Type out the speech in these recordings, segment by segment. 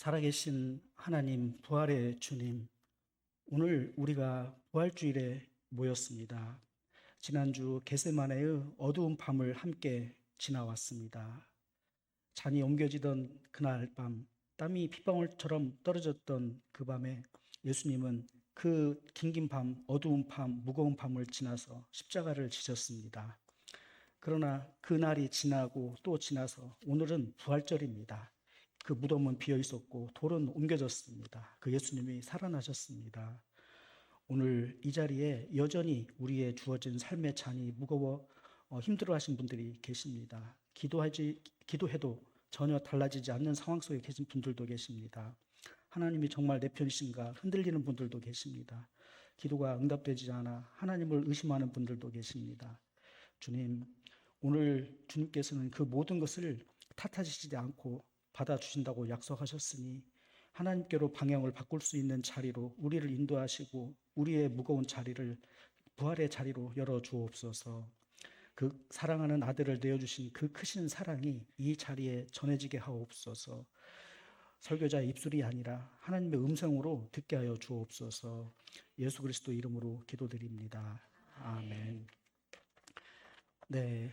살아계신 하나님, 부활의 주님, 오늘 우리가 부활주일에 모였습니다. 지난주 겟세마네의 어두운 밤을 함께 지나왔습니다. 잔이 옮겨지던 그날 밤, 땀이 핏방울처럼 떨어졌던 그 밤에 예수님은 그 긴긴 밤, 어두운 밤, 무거운 밤을 지나서 십자가를 지셨습니다. 그러나 그날이 지나고 또 지나서 오늘은 부활절입니다. 그 무덤은 비어 있었고 돌은 옮겨졌습니다. 그 예수님이 살아나셨습니다. 오늘 이 자리에 여전히 우리의 주어진 삶의 잔이 무거워 힘들어하신 분들이 계십니다. 기도해도 전혀 달라지지 않는 상황 속에 계신 분들도 계십니다. 하나님이 정말 내 편이신가 흔들리는 분들도 계십니다. 기도가 응답되지 않아 하나님을 의심하는 분들도 계십니다. 주님, 오늘 주님께서는 그 모든 것을 탓하시지 않고 받아주신다고 약속하셨으니 하나님께로 방향을 바꿀 수 있는 자리로 우리를 인도하시고 우리의 무거운 자리를 부활의 자리로 열어주옵소서. 그 사랑하는 아들을 내어주신 그 크신 사랑이 이 자리에 전해지게 하옵소서. 설교자의 입술이 아니라 하나님의 음성으로 듣게 하여 주옵소서. 예수 그리스도 이름으로 기도드립니다. 아멘. 네,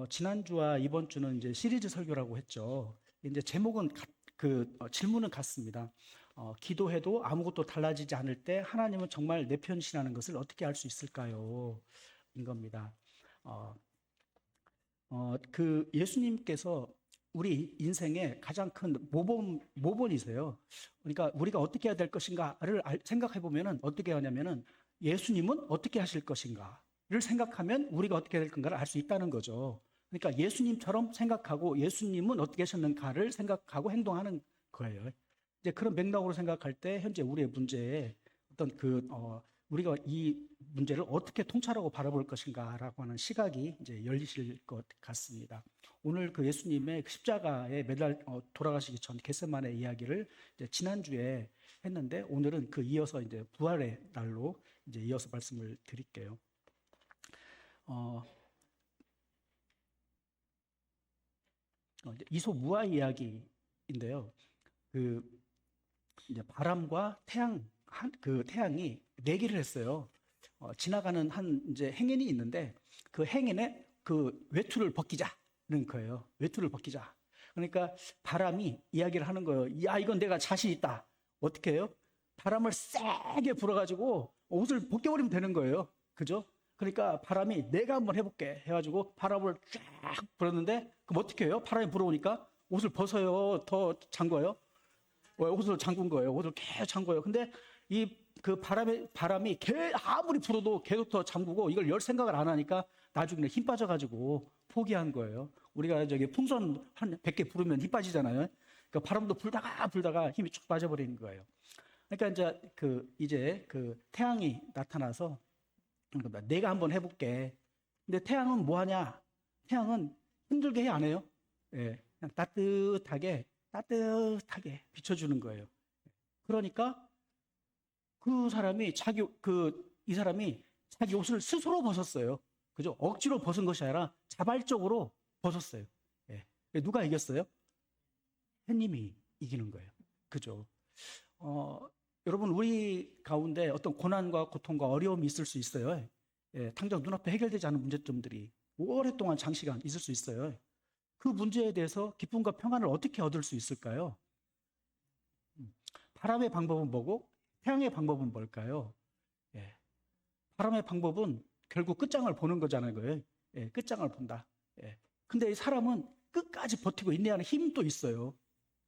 지난주와 이번 주는 이제 시리즈 설교라고 했죠. 이제 제목은 질문은 같습니다. 기도해도 아무것도 달라지지 않을 때 하나님은 정말 내 편이시라는 것을 어떻게 알 수 있을까요? 인 겁니다. 그 예수님께서 우리 인생의 가장 큰 모본이세요. 그러니까 우리가 어떻게 해야 될 것인가를 생각해 보면은 어떻게 하냐면은 예수님은 어떻게 하실 것인가를 생각하면 우리가 어떻게 될 건가를 알 수 있다는 거죠. 그러니까 예수님처럼 생각하고 예수님은 어떻게 하셨는가를 생각하고 행동하는 거예요. 이제 그런 맥락으로 생각할 때 현재 우리의 문제에 어떤 우리가 이 문제를 어떻게 통찰하고 바라볼 것인가라고 하는 시각이 이제 열리실 것 같습니다. 오늘 그 예수님의 그 십자가에 돌아가시기 전 겟세마네 이야기를 이제 지난주에 했는데 오늘은 그 이어서 이제 부활의 날로 이제 이어서 말씀을 드릴게요. 이소무화 이야기인데요. 그 이제 바람과 태양이 내기를 했어요. 지나가는 한 이제 행인이 있는데 그 행인의 그 외투를 벗기자는 거예요. 외투를 벗기자. 그러니까 바람이 이야기를 하는 거예요. 야, 이건 내가 자신 있다. 어떻게 해요? 바람을 세게 불어가지고 옷을 벗겨버리면 되는 거예요. 그죠? 그러니까 바람이 내가 한번 해볼게 해가지고 바람을 쫙 불었는데 그럼 어떻게 해요? 바람이 불어오니까 옷을 벗어요? 더 잠궈요? 옷을 잠근 거예요. 옷을 계속 잠궈요. 근데 이 그 바람이 아무리 불어도 계속 더 잠그고 이걸 열 생각을 안 하니까 나중에 힘 빠져가지고 포기한 거예요. 우리가 저기 풍선 한 100개 부르면 힘 빠지잖아요. 그러니까 바람도 불다가 힘이 쭉 빠져버리는 거예요. 그러니까 이제 그 태양이 나타나서 내가 한번 해볼게. 근데 태양은 뭐 하냐? 태양은 힘들게 해, 안 해요? 예, 그냥 따뜻하게 비춰주는 거예요. 그러니까 이 사람이 자기 옷을 스스로 벗었어요. 그죠? 억지로 벗은 것이 아니라 자발적으로 벗었어요. 예. 누가 이겼어요? 하나님이 이기는 거예요. 그죠? 여러분, 우리 가운데 어떤 고난과 고통과 어려움이 있을 수 있어요. 예, 당장 눈앞에 해결되지 않은 문제점들이 오랫동안 장시간 있을 수 있어요. 그 문제에 대해서 기쁨과 평안을 어떻게 얻을 수 있을까요? 바람의 방법은 뭐고 태양의 방법은 뭘까요? 예, 바람의 방법은 결국 끝장을 보는 거잖아요. 예, 끝장을 본다. 예. 근데 이 사람은 끝까지 버티고 인내하는 힘도 있어요.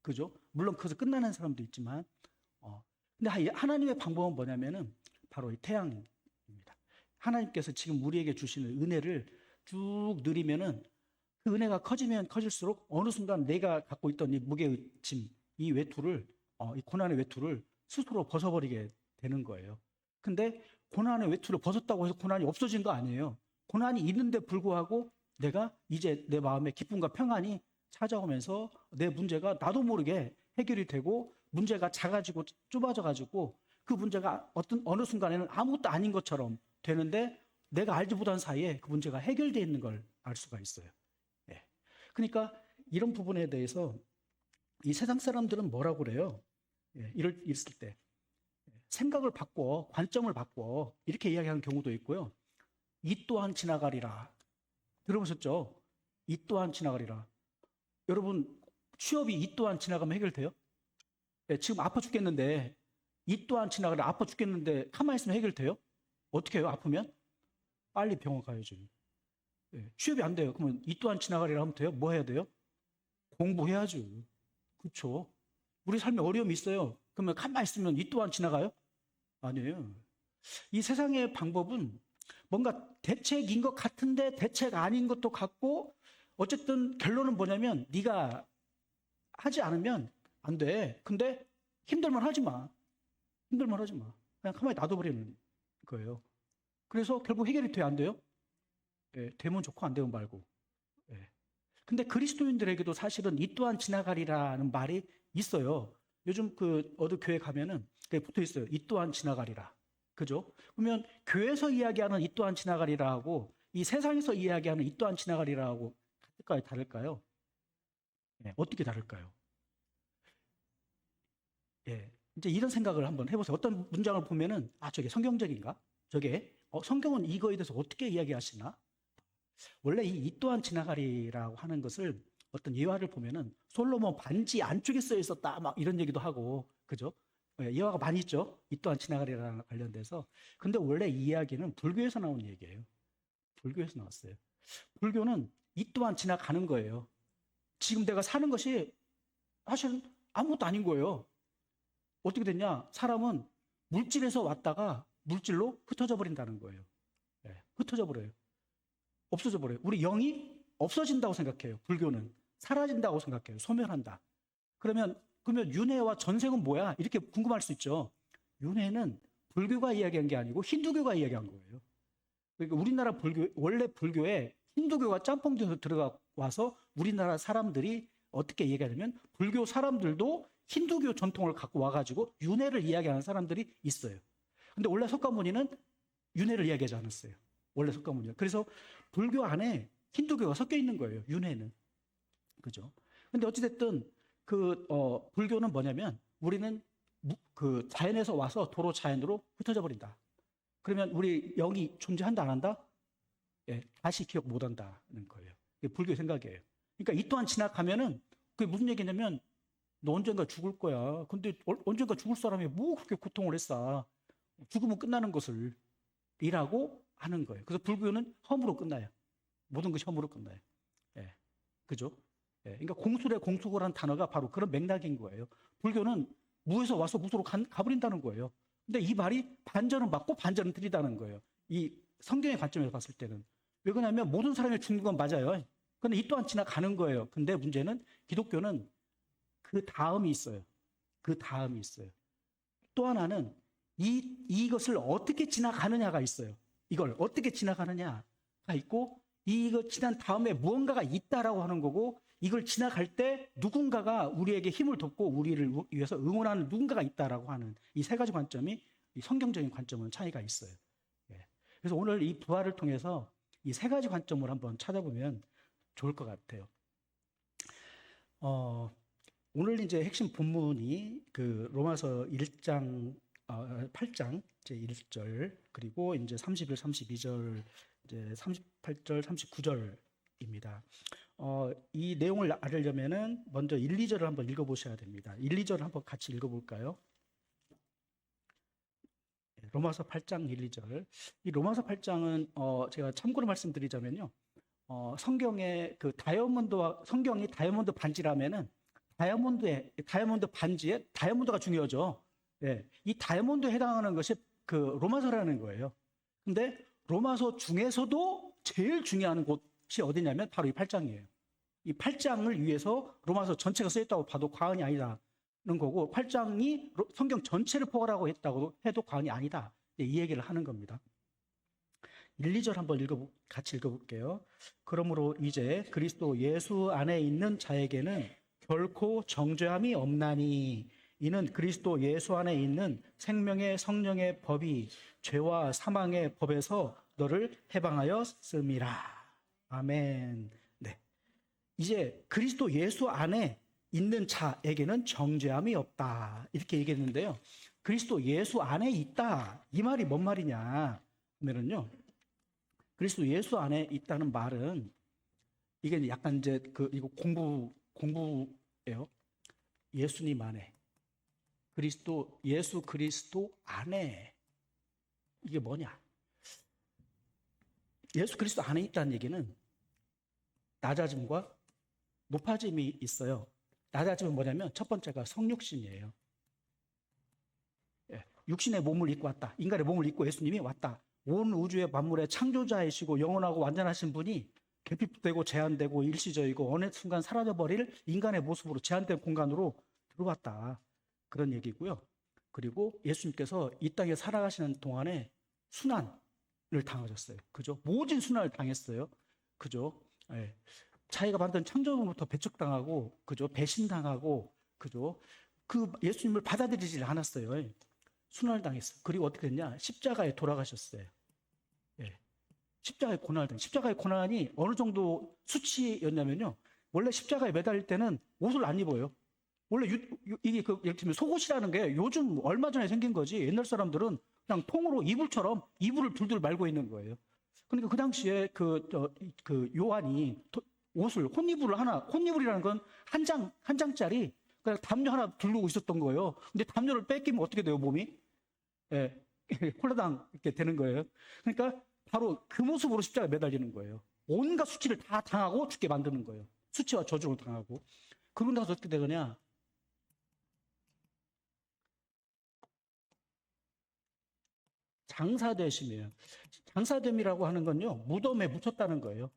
그죠? 물론 그것을 끝나는 사람도 있지만 근데 하나님의 방법은 뭐냐면은 바로 이 태양입니다. 하나님께서 지금 우리에게 주시는 은혜를 쭉 누리면은 그 은혜가 커지면 커질수록 어느 순간 내가 갖고 있던 이 무게의 짐, 이 외투를, 이 고난의 외투를 스스로 벗어버리게 되는 거예요. 근데 고난의 외투를 벗었다고 해서 고난이 없어진 거 아니에요. 고난이 있는데 불구하고 내가 이제 내 마음에 기쁨과 평안이 찾아오면서 내 문제가 나도 모르게 해결이 되고 문제가 작아지고 좁아져가지고 그 문제가 어느 순간에는 아무것도 아닌 것처럼 되는데 내가 알지 못한 사이에 그 문제가 해결되어 있는 걸 알 수가 있어요. 예. 그러니까 이런 부분에 대해서 이 세상 사람들은 뭐라고 그래요? 있을 때 생각을 바꿔, 관점을 바꿔 이렇게 이야기하는 경우도 있고요. 이 또한 지나가리라. 들어보셨죠? 이 또한 지나가리라. 여러분, 취업이 이 또한 지나가면 해결돼요? 지금 아파 죽겠는데 이 또한 지나가리라. 아파 죽겠는데 가만히 있으면 해결돼요? 어떻게 해요? 아프면? 빨리 병원 가야죠. 취업이 안 돼요. 그러면 이 또한 지나가리라 하면 돼요? 뭐 해야 돼요? 공부해야죠. 그렇죠? 우리 삶에 어려움이 있어요. 그러면 가만히 있으면 이 또한 지나가요? 아니에요. 이 세상의 방법은 뭔가 대책인 것 같은데 대책 아닌 것도 같고, 어쨌든 결론은 뭐냐면 네가 하지 않으면 안 돼. 근데 힘들만 하지 마. 힘들만 하지 마. 그냥 가만히 놔둬버리는 거예요. 그래서 결국 해결이 돼요, 안 돼요? 되면 좋고 안 되면 말고. 예. 근데 그리스도인들에게도 사실은 이 또한 지나가리라는 말이 있어요. 요즘 어느 교회 가면은 붙어 있어요. 이 또한 지나가리라. 그죠? 그러면 교회에서 이야기하는 이 또한 지나가리라 하고 이 세상에서 이야기하는 이 또한 지나가리라 하고 같을까요? 다를까요? 어떻게 다를까요? 이제 이런 생각을 한번 해보세요. 어떤 문장을 보면은 저게 성경적인가? 저게 성경은 이거에 대해서 어떻게 이야기하시나? 원래 이 또한 지나가리라고 하는 것을 어떤 예화를 보면은 솔로몬 반지 안쪽에 써 있었다 막 이런 얘기도 하고, 그죠? 예화가 많이 있죠. 이 또한 지나가리라는 관련돼서. 근데 원래 이 이야기는 불교에서 나온 얘기예요. 불교에서 나왔어요. 불교는 이 또한 지나가는 거예요. 지금 내가 사는 것이 사실은 아무것도 아닌 거예요. 어떻게 됐냐? 사람은 물질에서 왔다가 물질로 흩어져 버린다는 거예요. 흩어져 버려요. 없어져 버려요. 우리 영이 없어진다고 생각해요. 불교는 사라진다고 생각해요. 소멸한다. 그러면 윤회와 전생은 뭐야? 이렇게 궁금할 수 있죠. 윤회는 불교가 이야기한 게 아니고 힌두교가 이야기한 거예요. 그러니까 우리나라 원래 불교에 힌두교가 짬뽕돼서 들어와서 우리나라 사람들이 어떻게 얘기하냐면 불교 사람들도 힌두교 전통을 갖고 와가지고 윤회를 이야기하는 사람들이 있어요. 근데 원래 석가모니는 윤회를 이야기하지 않았어요. 원래 석가모니는. 그래서 불교 안에 힌두교가 섞여 있는 거예요. 윤회는. 그죠? 근데 어찌됐든 불교는 뭐냐면 우리는 자연에서 와서 도로 자연으로 흩어져 버린다. 그러면 우리 영이 존재한다 안 한다? 다시 기억 못 한다는 거예요. 이게 불교의 생각이에요. 그러니까 이 또한 지나가면은 그게 무슨 얘기냐면 너 언젠가 죽을 거야. 근데 언젠가 죽을 사람이 뭐 그렇게 고통을 했어. 죽으면 끝나는 것을 이라고 하는 거예요. 그래서 불교는 험으로 끝나요. 모든 것이 험으로 끝나요. 그죠? 그러니까 공술의 공수고라는 단어가 바로 그런 맥락인 거예요. 불교는 무에서 와서 무소로 가버린다는 거예요. 근데 이 말이 반전은 맞고 반전은 틀리다는 거예요. 이 성경의 관점에서 봤을 때는. 왜 그러냐면 모든 사람이 죽는 건 맞아요. 근데 이 또한 지나가는 거예요. 근데 문제는 기독교는 그 다음이 있어요. 그 다음이 있어요. 또 하나는 이것을 어떻게 지나가느냐가 있어요. 이걸 어떻게 지나가느냐가 있고, 이거 지난 다음에 무언가가 있다라고 하는 거고, 이걸 지나갈 때 누군가가 우리에게 힘을 돋고 우리를 위해서 응원하는 누군가가 있다라고 하는 이 세 가지 관점이, 이 성경적인 관점은 차이가 있어요. 그래서 오늘 이 부활을 통해서 이 세 가지 관점을 한번 찾아보면 좋을 것 같아요. 오늘 이제 핵심 본문이 로마서 1장 8장 제 1절, 그리고 이제 31, 32절, 이제 38절, 39절입니다. 이 내용을 알려면은 먼저 1, 2절을 한번 읽어보셔야 됩니다. 1, 2절을 한번 같이 읽어볼까요? 로마서 8장 1, 2절. 이 로마서 8장은 제가 참고로 말씀드리자면요. 성경의 성경이 다이아몬드 반지라면은 다이아몬드 반지에 다이아몬드가 중요하죠. 이 다이아몬드에 해당하는 것이 로마서라는 거예요. 근데 로마서 중에서도 제일 중요한 곳이 어디냐면 바로 이 8장이에요. 이 8장을 위해서 로마서 전체가 쓰였다고 봐도 과언이 아니다는 거고, 8장이 성경 전체를 포괄하고 했다고 해도 과언이 아니다. 이 얘기를 하는 겁니다. 1, 2절 한번 같이 읽어볼게요. 그러므로 이제 그리스도 예수 안에 있는 자에게는 결코 정죄함이 없나니, 이는 그리스도 예수 안에 있는 생명의 성령의 법이 죄와 사망의 법에서 너를 해방하였음이라. 아멘. 네. 이제 그리스도 예수 안에 있는 자에게는 정죄함이 없다. 이렇게 얘기했는데요. 그리스도 예수 안에 있다. 이 말이 뭔 말이냐 하면은요. 그리스도 예수 안에 있다는 말은 이게 약간 이제 이거 공부예요. 예수님 안에. 예수 그리스도 안에. 이게 뭐냐? 예수 그리스도 안에 있다는 얘기는 낮아짐과 높아짐이 있어요. 낮아짐은 뭐냐면 첫 번째가 성육신이에요. 육신의 몸을 입고 왔다. 인간의 몸을 입고 예수님이 왔다. 온 우주의 만물의 창조자이시고 영원하고 완전하신 분이 결핍되고 제한되고 일시적이고 어느 순간 사라져버릴 인간의 모습으로 제한된 공간으로 들어왔다. 그런 얘기고요. 그리고 예수님께서 이 땅에 살아가시는 동안에 순환을 당하셨어요. 그죠? 모진 순환을 당했어요. 그죠? 예. 자기가 만든 창조물부터 배척당하고, 그죠? 배신당하고, 그죠? 그 예수님을 받아들이지 않았어요. 예. 순환을 당했어요. 그리고 어떻게 됐냐? 십자가에 돌아가셨어요. 예. 십자가의 고난을 당했어요. 십자가의 고난이 어느 정도 수치였냐면요. 원래 십자가에 매달릴 때는 옷을 안 입어요. 원래 이게 예를 들면 속옷이라는 게 요즘 얼마 전에 생긴 거지. 옛날 사람들은 그냥 통으로 이불처럼 이불을 둘둘 말고 있는 거예요. 그러니까 그 당시에 요한이 옷을 혼이불이라는 건 한 장짜리 그냥 담요 하나 두르고 있었던 거예요. 근데 담요를 뺏기면 어떻게 돼요, 몸이? 예. 홀라당 이렇게 되는 거예요. 그러니까 바로 그 모습으로 십자가에 매달리는 거예요. 온갖 수치를 다 당하고 죽게 만드는 거예요. 수치와 저주를 당하고. 그러고 나서 어떻게 되느냐? 장사되심이에요. 장사됨이라고 하는 건요, 무덤에 묻혔다는 거예요.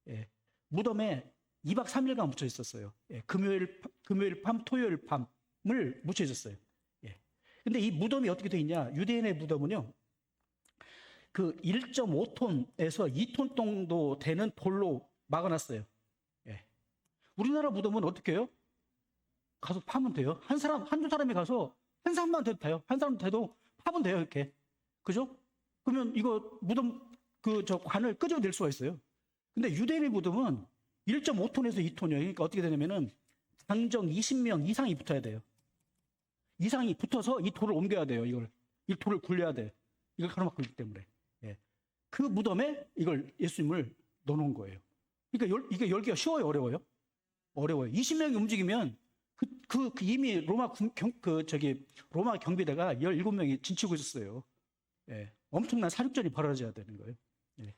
예. 무덤에 2박 3일간 묻혀 있었어요. 예. 금요일 밤, 토요일 밤을 묻혀 있었어요. 예. 근데 이 무덤이 어떻게 돼 있냐? 유대인의 무덤은요, 그 1.5톤에서 2톤 정도 되는 돌로 막아놨어요. 예. 우리나라 무덤은 어떻게 해요? 가서 파면 돼요. 한두 사람이 가서 한 사람만 돼도 돼요. 한 사람 돼도 파면 돼요, 이렇게. 그죠? 그러면 이거 무덤 관을 끄집어낼 수가 있어요. 근데 유대인의 무덤은 1.5톤에서 2톤이에요. 그러니까 어떻게 되냐면은 장정 20명 이상이 붙어야 돼요. 이상이 붙어서 이 돌을 옮겨야 돼요. 이 돌을 굴려야 돼. 이걸 가로막고 있기 때문에. 예. 그 무덤에 이걸 예수님을 넣어놓은 거예요. 그러니까 이게 열기가 쉬워요, 어려워요? 어려워요. 20명이 움직이면 이미 로마 경비대가 17명이 진치고 있었어요. 예. 엄청난 사륙전이 벌어져야 되는 거예요. 예.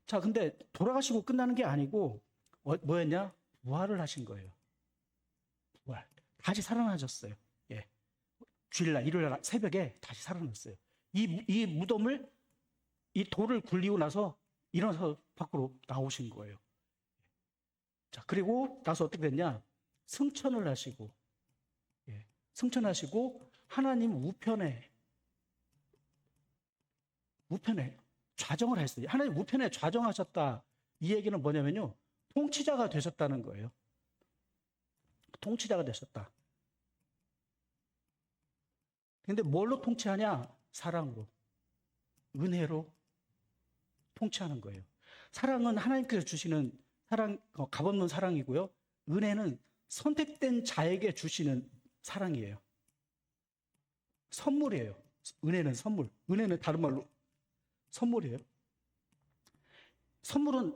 자, 근데 돌아가시고 끝나는 게 아니고 뭐였냐? 부활을 하신 거예요. 부활. 다시 살아나셨어요. 예. 주일날, 일요일날 새벽에 다시 살아났어요. 이 무덤을 이 돌을 굴리고 나서 일어나서 밖으로 나오신 거예요. 자, 그리고 나서 어떻게 됐냐? 승천을 하시고, 예. 승천하시고 하나님 우편에 좌정을 했어요. 하나님 우편에 좌정하셨다. 이 얘기는 뭐냐면요. 통치자가 되셨다는 거예요. 통치자가 되셨다. 근데 뭘로 통치하냐? 사랑으로. 은혜로 통치하는 거예요. 사랑은 하나님께서 주시는 값없는 사랑이고요. 은혜는 선택된 자에게 주시는 사랑이에요. 선물이에요. 은혜는 선물. 은혜는 다른 말로 선물이에요. 선물은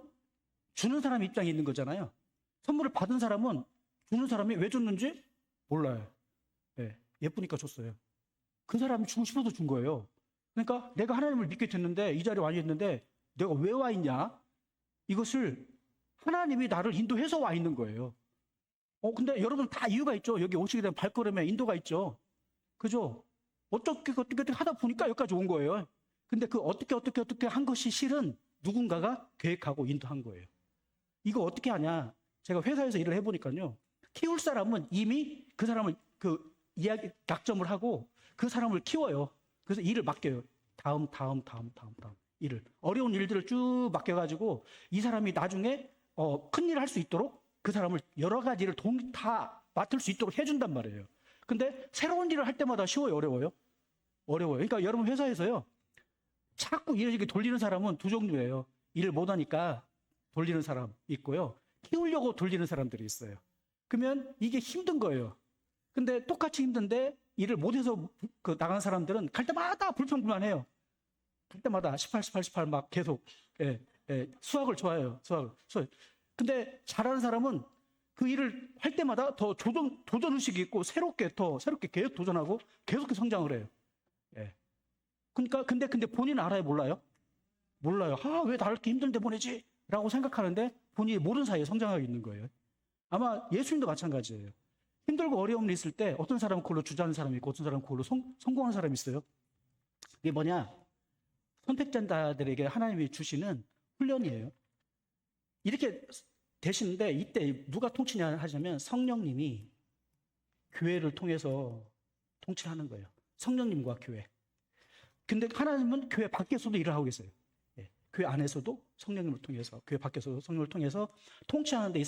주는 사람 입장에 있는 거잖아요. 선물을 받은 사람은 주는 사람이 왜 줬는지 몰라요. 예, 예쁘니까 줬어요. 그 사람이 주고 싶어서 준 거예요. 그러니까 내가 하나님을 믿게 됐는데 이 자리에 와 있는데 내가 왜 와 있냐? 이것을 하나님이 나를 인도해서 와 있는 거예요. 근데 여러분 다 이유가 있죠. 여기 오시게 된 발걸음에 인도가 있죠. 그죠? 어떻게 하다 보니까 여기까지 온 거예요. 근데 그 어떻게 한 것이 실은 누군가가 계획하고 인도한 거예요. 이거 어떻게 하냐? 제가 회사에서 일을 해보니까요. 키울 사람은 이미 그 사람을 약점을 하고 그 사람을 키워요. 그래서 일을 맡겨요. 다음 일을. 어려운 일들을 쭉 맡겨가지고 이 사람이 나중에 큰 일을 할 수 있도록 그 사람을 여러 가지 일을 다 맡을 수 있도록 해준단 말이에요. 근데 새로운 일을 할 때마다 쉬워요, 어려워요? 어려워요. 그러니까 여러분 회사에서요. 자꾸 이렇게 돌리는 사람은 두 종류예요. 일을 못하니까 돌리는 사람 있고요. 키우려고 돌리는 사람들이 있어요. 그러면 이게 힘든 거예요. 근데 똑같이 힘든데 일을 못해서 나간 사람들은 갈 때마다 불평불만해요. 갈 때마다 18, 18, 18 막 계속 수학을 좋아해요. 수학. 근데 잘하는 사람은 그 일을 할 때마다 더 도전 의식이 있고 새롭게 계속 도전하고 계속 성장을 해요. 예. 그러니까 근데 본인은 알아요, 몰라요? 몰라요. 왜 나를 이렇게 힘든데 보내지? 라고 생각하는데 본인이 모르는 사이에 성장하고 있는 거예요. 아마 예수님도 마찬가지예요. 힘들고 어려움이 있을 때 어떤 사람은 그걸로 주저하는 사람이 있고 어떤 사람은 그걸로 성공하는 사람이 있어요. 이게 뭐냐? 선택자들에게 하나님이 주시는 훈련이에요. 이렇게 되시는데 이때 누가 통치냐 하자면 성령님이 교회를 통해서 통치하는 거예요. 성령님과 교회. 근데 하나님은 교회 밖에서도 일을 하고 계세요. 교회 안에서도 성령님을 통해서, 교회 밖에서도 성령을 통해서 통치하는데 이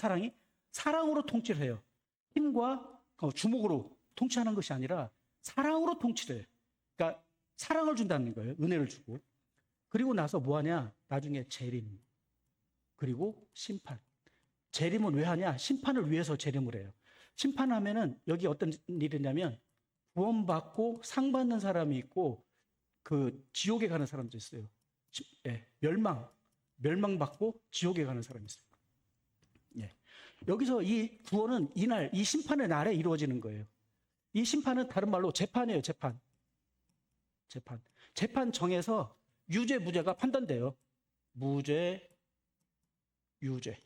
사랑으로 통치를 해요. 힘과 주먹으로 통치하는 것이 아니라 사랑으로 통치를 해요. 그러니까 사랑을 준다는 거예요. 은혜를 주고. 그리고 나서 뭐 하냐? 나중에 재림. 그리고 심판. 재림은 왜 하냐? 심판을 위해서 재림을 해요. 심판하면은 여기 어떤 일이냐면 구원받고 상 받는 사람이 있고 지옥에 가는 사람도 있어요. 멸망받고 지옥에 가는 사람이 있어요. 여기서 이 구원은 이 심판의 날에 이루어지는 거예요. 이 심판은 다른 말로 재판이에요, 재판. 재판 정해서 유죄, 무죄가 판단돼요. 무죄, 유죄.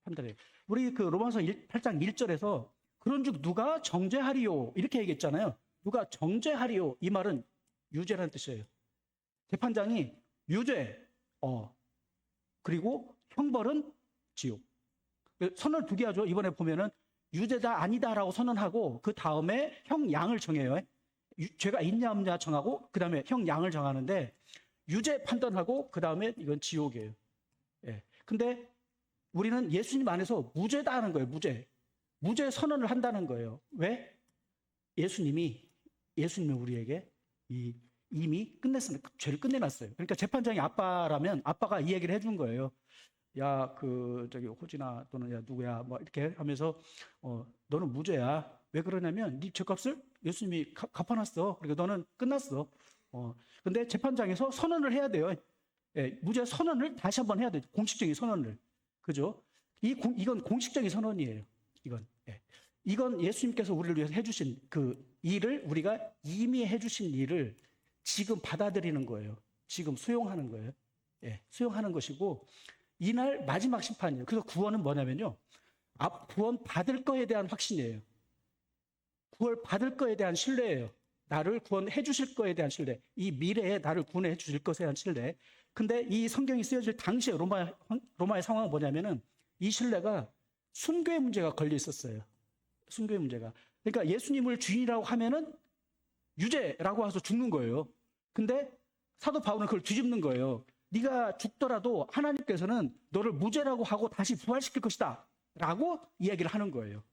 판단해요. 우리 로마서 8장 1절에서 그런즉 누가 정죄하리요? 이렇게 얘기했잖아요. 누가 정죄하리요? 이 말은 유죄라는 뜻이에요. 재판장이 유죄, 그리고 형벌은 지옥. 선언 두 개 하죠. 이번에 보면은 유죄다 아니다라고 선언하고 그 다음에 형 양을 정해요. 죄가 있냐 없냐 정하고 그 다음에 형 양을 정하는데 유죄 판단하고 그 다음에 이건 지옥이에요. 근데 우리는 예수님 안에서 무죄다 하는 거예요. 무죄 선언을 한다는 거예요. 왜? 예수님이 우리에게 이미 끝냈어요. 죄를 끝내놨어요. 그러니까 재판장이 아빠라면 아빠가 이 얘기를 해준 거예요. 야, 저기 호진아 또는 야 누구야 뭐 이렇게 하면서 너는 무죄야. 왜 그러냐면 네 죄값을 예수님이 갚아놨어. 그러니까 너는 끝났어. 근데 재판장에서 선언을 해야 돼요. 무죄 선언을 다시 한번 해야 돼요. 공식적인 선언을. 그죠? 이건 공식적인 선언이에요. 이건 예수님께서 우리를 위해서 해주신 일을 우리가 이미 해주신 일을 지금 받아들이는 거예요. 지금 수용하는 거예요. 수용하는 것이고 이날 마지막 심판이에요. 그래서 구원은 뭐냐면요. 구원 받을 거에 대한 확신이에요. 구원 받을 거에 대한 신뢰예요. 나를 구원해 주실 거에 대한 신뢰. 이 미래에 나를 구원해 주실 것에 대한 신뢰. 근데 이 성경이 쓰여질 당시에 로마의 상황은 뭐냐면은 이 신뢰가 순교의 문제가 걸려 있었어요. 순교의 문제가. 그러니까 예수님을 주인이라고 하면은 유죄라고 해서 죽는 거예요. 근데 사도 바울은 그걸 뒤집는 거예요. 네가 죽더라도 하나님께서는 너를 무죄라고 하고 다시 부활시킬 것이다 라고 이야기를 하는 거예요.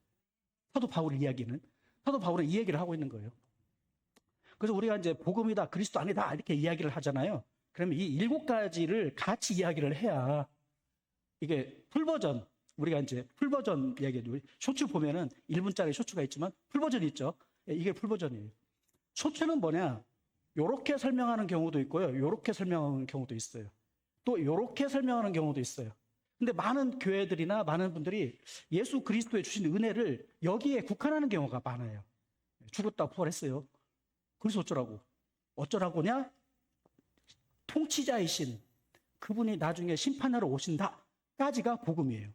사도 바울은 이 얘기를 하고 있는 거예요. 그래서 우리가 이제 복음이다 그리스도 아니다 이렇게 이야기를 하잖아요. 그러면 이 7가지를 같이 이야기를 해야 이게 풀버전, 우리가 이제 풀버전 이야기해요. 쇼츠 보면은 1분짜리 쇼츠가 있지만 풀버전이 있죠. 이게 풀버전이에요. 쇼츠는 뭐냐? 요렇게 설명하는 경우도 있고요. 요렇게 설명하는 경우도 있어요. 또 요렇게 설명하는 경우도 있어요. 근데 많은 교회들이나 많은 분들이 예수 그리스도의 주신 은혜를 여기에 국한하는 경우가 많아요. 죽었다 부활했어요. 그래서 어쩌라고냐? 통치자이신 그분이 나중에 심판하러 오신다까지가 복음이에요.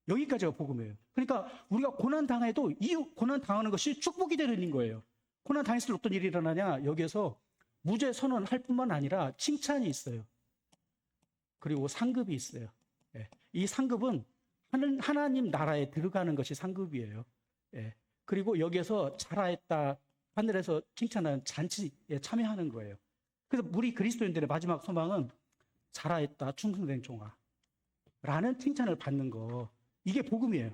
여기까지가 복음이에요. 그러니까 우리가 고난 당해도 이 고난 당하는 것이 축복이 되는 거예요. 고난 당했을 때 어떤 일이 일어나냐? 여기에서 무죄 선언할 뿐만 아니라 칭찬이 있어요. 그리고 상급이 있어요. 이 상급은 하나님 나라에 들어가는 것이 상급이에요. 그리고 여기에서 잘하였다 하늘에서 칭찬하는 잔치에 참여하는 거예요. 그래서 우리 그리스도인들의 마지막 소망은 잘하였다 충성된 종아 라는 칭찬을 받는 거. 이게 복음이에요.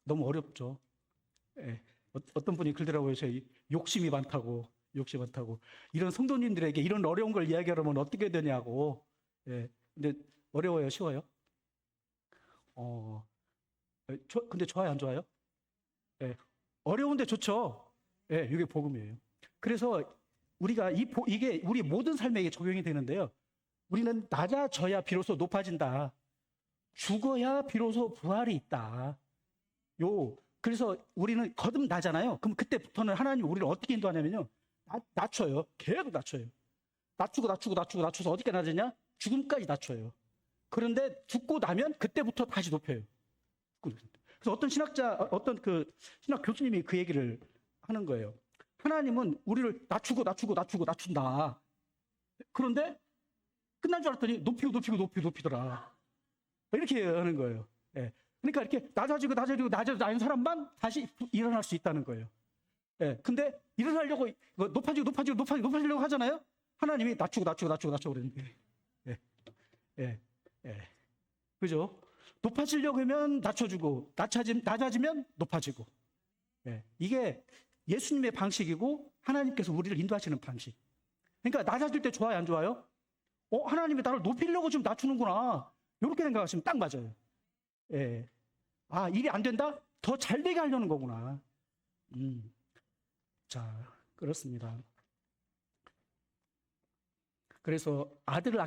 너무 어렵죠. 어떤 분이 그러더라고요. 욕심이 많다고. 이런 성도님들에게 이런 어려운 걸 이야기하려면 어떻게 되냐고. 근데 어려워요? 쉬워요? 어, 근데 좋아요, 안 좋아요? 예, 어려운데 좋죠. 예, 이게 복음이에요. 그래서 우리가 이게 우리 모든 삶에 적용이 되는데요. 우리는 낮아져야 비로소 높아진다. 죽어야 비로소 부활이 있다. 그래서 우리는 거듭나잖아요. 그럼 그때부터는 하나님 우리를 어떻게 인도하냐면요. 낮춰요. 계속 낮춰요. 낮춰서 어디까지 낮으냐? 죽음까지 낮춰요. 그런데 죽고 나면 그때부터 다시 높여요. 그래서 어떤 신학 교수님이 그 얘기를 하는 거예요. 하나님은 우리를 낮춘다. 그런데 끝난 줄 알았더니 높이더라. 이렇게 하는 거예요. 예. 그러니까 이렇게 낮아지는 사람만 다시 일어날 수 있다는 거예요. 예. 근데 일어나려고 높아지려고 하잖아요. 하나님이 낮추고 그러는데. 예. 예. 예. 그죠? 높아지려고 하면 낮춰주고, 낮아지면 높아지고. 예. 이게 예수님의 방식이고, 하나님께서 우리를 인도하시는 방식. 그러니까 낮아질 때 좋아요, 안 좋아요? 하나님이 나를 높이려고 지금 낮추는구나. 이렇게 생각하시면 딱 맞아요. 예. 아, 일이 안 된다? 더 잘 되게 하려는 거구나. 자, 그렇습니다. 그래서 아들을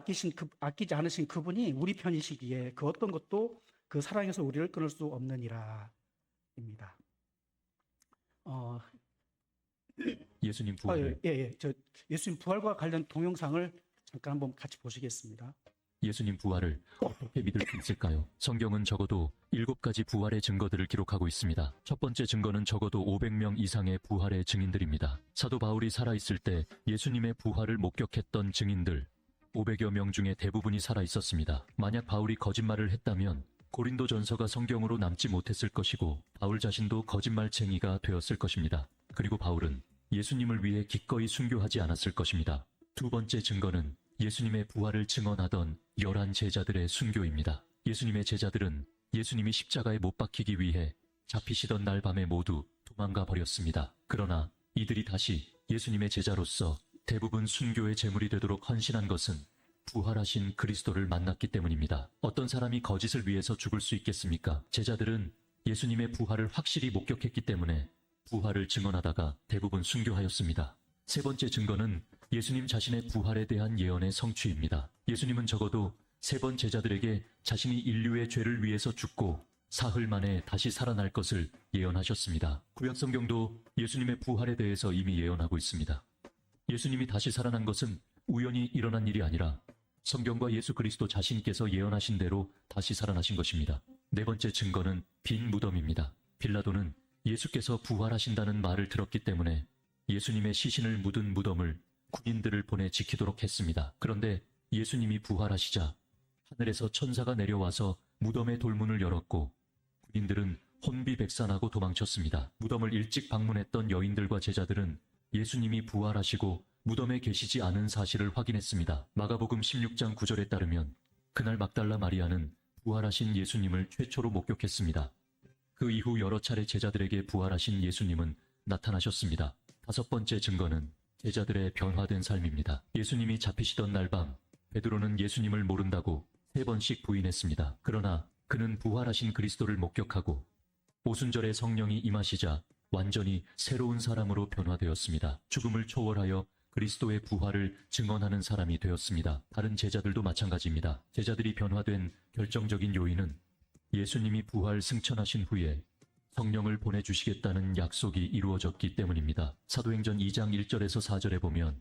아끼지 않으신 그분이 우리 편이시기에 그 어떤 것도 그 사랑에서 우리를 끊을 수 없느니라. 입니다. 예수님 부활을 예수님 부활과 관련 동영상을 잠깐 한번 같이 보시겠습니다. 예수님 부활을 어떻게 믿을 수 있을까요? 성경은 적어도 7가지 부활의 증거들을 기록하고 있습니다. 첫 번째 증거는 적어도 500명 이상의 부활의 증인들입니다. 사도 바울이 살아있을 때 예수님의 부활을 목격했던 증인들 500여 명 중에 대부분이 살아있었습니다. 만약 바울이 거짓말을 했다면 고린도전서가 성경으로 남지 못했을 것이고 바울 자신도 거짓말쟁이가 되었을 것입니다. 그리고 바울은 예수님을 위해 기꺼이 순교하지 않았을 것입니다. 두 번째 증거는 예수님의 부활을 증언하던 11 제자들의 순교입니다. 예수님의 제자들은 예수님이 십자가에 못 박히기 위해 잡히시던 날 밤에 모두 도망가 버렸습니다. 그러나 이들이 다시 예수님의 제자로서 대부분 순교의 제물이 되도록 헌신한 것은 부활하신 그리스도를 만났기 때문입니다. 어떤 사람이 거짓을 위해서 죽을 수 있겠습니까? 제자들은 예수님의 부활을 확실히 목격했기 때문에 부활을 증언하다가 대부분 순교하였습니다. 세 번째 증거는 예수님 자신의 부활에 대한 예언의 성취입니다. 예수님은 적어도 3번 제자들에게 자신이 인류의 죄를 위해서 죽고 사흘 만에 다시 살아날 것을 예언하셨습니다. 구약성경도 예수님의 부활에 대해서 이미 예언하고 있습니다. 예수님이 다시 살아난 것은 우연히 일어난 일이 아니라 성경과 예수 그리스도 자신께서 예언하신 대로 다시 살아나신 것입니다. 네 번째 증거는 빈 무덤입니다. 빌라도는 예수께서 부활하신다는 말을 들었기 때문에 예수님의 시신을 묻은 무덤을 군인들을 보내 지키도록 했습니다. 그런데 예수님이 부활하시자 하늘에서 천사가 내려와서 무덤의 돌문을 열었고 군인들은 혼비백산하고 도망쳤습니다. 무덤을 일찍 방문했던 여인들과 제자들은 예수님이 부활하시고 무덤에 계시지 않은 사실을 확인했습니다. 마가복음 16장 9절에 따르면 그날 막달라 마리아는 부활하신 예수님을 최초로 목격했습니다. 그 이후 여러 차례 제자들에게 부활하신 예수님은 나타나셨습니다. 다섯 번째 증거는 제자들의 변화된 삶입니다. 예수님이 잡히시던 날 밤 베드로는 예수님을 모른다고 3번씩 부인했습니다. 그러나 그는 부활하신 그리스도를 목격하고 오순절에 성령이 임하시자 완전히 새로운 사람으로 변화되었습니다. 죽음을 초월하여 그리스도의 부활을 증언하는 사람이 되었습니다. 다른 제자들도 마찬가지입니다. 제자들이 변화된 결정적인 요인은 예수님이 부활 승천하신 후에 성령을 보내주시겠다는 약속이 이루어졌기 때문입니다. 사도행전 2장 1절에서 4절에 보면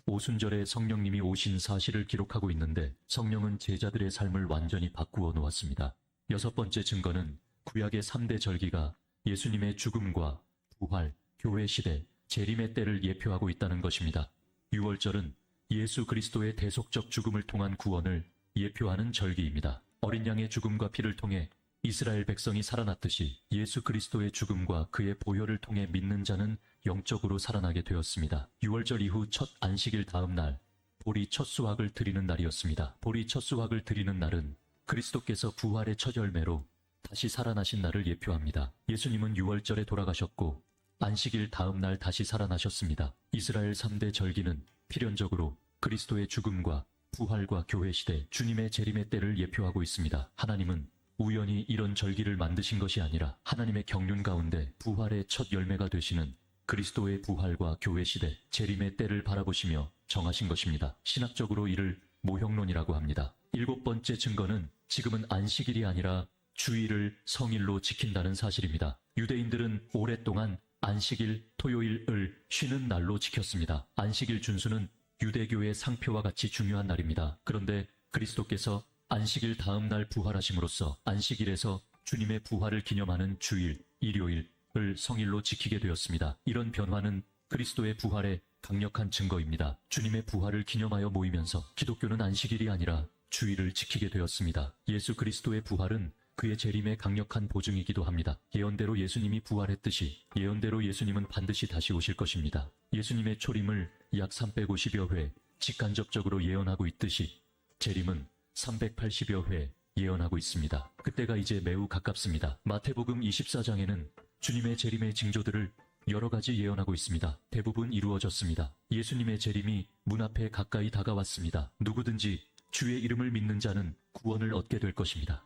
오순절에 성령님이 오신 사실을 기록하고 있는데 성령은 제자들의 삶을 완전히 바꾸어 놓았습니다. 여섯 번째 증거는 구약의 3대 절기가 예수님의 죽음과 부활, 교회 시대, 재림의 때를 예표하고 있다는 것입니다. 유월절은 예수 그리스도의 대속적 죽음을 통한 구원을 예표하는 절기입니다. 어린 양의 죽음과 피를 통해 이스라엘 백성이 살아났듯이 예수 그리스도의 죽음과 그의 보혈을 통해 믿는 자는 영적으로 살아나게 되었습니다. 6월절 이후 첫 안식일 다음 날, 보리 첫 수확을 드리는 날이었습니다. 보리 첫 수확을 드리는 날은 그리스도께서 부활의 첫 열매로 다시 살아나신 날을 예표합니다. 예수님은 6월절에 돌아가셨고 안식일 다음 날 다시 살아나셨습니다. 이스라엘 3대 절기는 필연적으로 그리스도의 죽음과 부활과 교회 시대, 주님의 재림의 때를 예표하고 있습니다. 하나님은 우연히 이런 절기를 만드신 것이 아니라 하나님의 경륜 가운데 부활의 첫 열매가 되시는 그리스도의 부활과 교회 시대, 재림의 때를 바라보시며 정하신 것입니다. 신학적으로 이를 모형론이라고 합니다. 7번째 증거는 지금은 안식일이 아니라 주일을 성일로 지킨다는 사실입니다. 유대인들은 오랫동안 안식일, 토요일을 쉬는 날로 지켰습니다. 안식일 준수는 유대교의 상표와 같이 중요한 날입니다. 그런데 그리스도께서 안식일 다음 날 부활하심으로써 안식일에서 주님의 부활을 기념하는 주일, 일요일을 성일로 지키게 되었습니다. 이런 변화는 그리스도의 부활의 강력한 증거입니다. 주님의 부활을 기념하여 모이면서 기독교는 안식일이 아니라 주일을 지키게 되었습니다. 예수 그리스도의 부활은 그의 재림의 강력한 보증이기도 합니다. 예언대로 예수님이 부활했듯이 예언대로 예수님은 반드시 다시 오실 것입니다. 예수님의 초림을 약 350여 회 직간접적으로 예언하고 있듯이 재림은 380여 회 예언하고 있습니다. 그때가 이제 매우 가깝습니다. 마태복음 24장에는 주님의 재림의 징조들을 여러 가지 예언하고 있습니다. 대부분 이루어졌습니다. 예수님의 재림이 문 앞에 가까이 다가왔습니다. 누구든지 주의 이름을 믿는 자는 구원을 얻게 될 것입니다.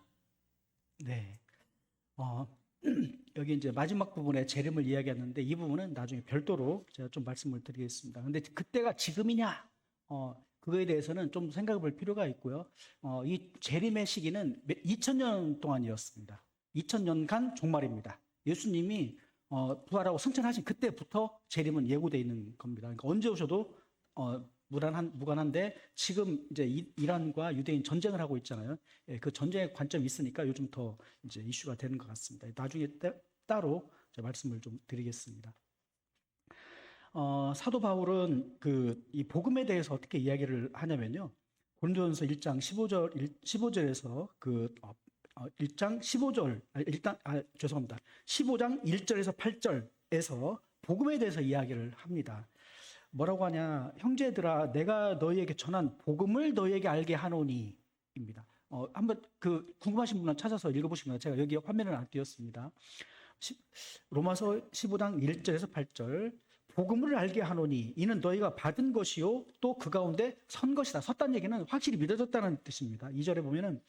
네. 여기 이제 마지막 부분에 재림을 이야기했는데 이 부분은 나중에 별도로 제가 좀 말씀을 드리겠습니다. 근데 그때가 지금이냐? 그거에 대해서는 좀 생각해 볼 필요가 있고요. 이 재림의 시기는 2000년 동안이었습니다. 2000년간 종말입니다. 예수님이 부활하고 승천하신 그때부터 재림은 예고되어 있는 겁니다. 그러니까 언제 오셔도 무관한데 지금 이제 이란과 유대인 전쟁을 하고 있잖아요. 예, 그 전쟁의 관점이 있으니까 요즘 더 이제 이슈가 되는 것 같습니다. 나중에 따로 제가 말씀을 좀 드리겠습니다. 사도 바울은 이 복음에 대해서 어떻게 이야기를 하냐면요. 고린도전서 1장 15절에서 1장 15절, 죄송합니다. 15장 1절에서 8절에서 복음에 대해서 이야기를 합니다. 뭐라고 하냐? 형제들아, 내가 너희에게 전한 복음을 너희에게 알게 하노니입니다. 한번 궁금하신 분은 찾아서 읽어보시면 제가 여기 화면을 안 띄웠습니다. 로마서 15장 1절에서 8절. 복음을 알게 하노니 이는 너희가 받은 것이요 또 그 가운데 선 것이다. 섰다는 얘기는 확실히 믿어졌다는 뜻입니다. 2절에 보면은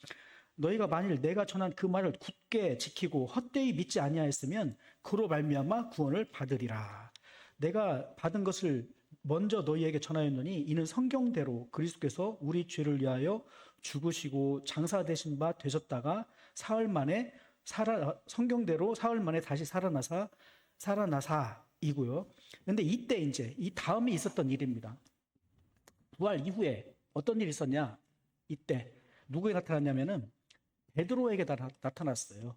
너희가 만일 내가 전한 그 말을 굳게 지키고 헛되이 믿지 아니하였으면 그로 말미암아 구원을 받으리라. 내가 받은 것을 먼저 너희에게 전하였노니 이는 성경대로 그리스도께서 우리 죄를 위하여 죽으시고 장사되신 바 되셨다가 사흘 만에 성경대로 사흘 만에 다시 살아나사이고요. 그런데 이때 이제 이 다음에 있었던 일입니다. 부활 이후에 어떤 일이 있었냐? 이때 누구에게 나타났냐면은 베드로에게 나타났어요.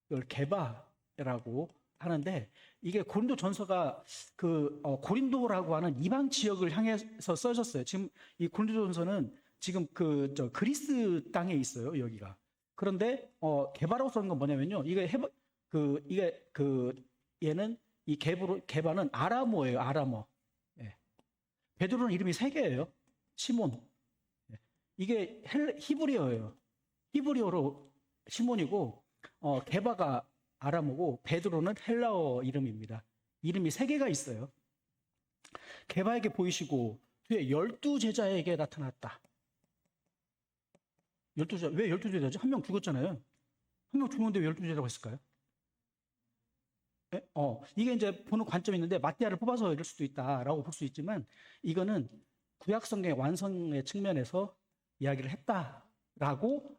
이걸 게바라고 하는데 이게 고린도 전서가 고린도라고 하는 이방 지역을 향해서 써졌어요. 지금 이 고린도 전서는 지금 그리스 땅에 있어요, 여기가. 그런데 게바라고 써는 건 뭐냐면요. 얘는 이 게바는 아람어예요, 아람어. 예. 베드로는 이름이 3개예요. 시몬. 예. 이게 히브리어예요. 히브리어로 시몬이고 게바가 아람어고 베드로는 헬라어 이름입니다. 이름이 3개가 있어요. 게바에게 보이시고 뒤에 12제자에게 나타났다. 12제자, 왜 12제자지? 한 명 죽었잖아요. 한 명 죽었는데 왜 12제자라고 했을까요? 이게 이제 보는 관점이 있는데 마띠아를 뽑아서 이럴 수도 있다라고 볼 수 있지만 이거는 구약성경의 완성의 측면에서 이야기를 했다라고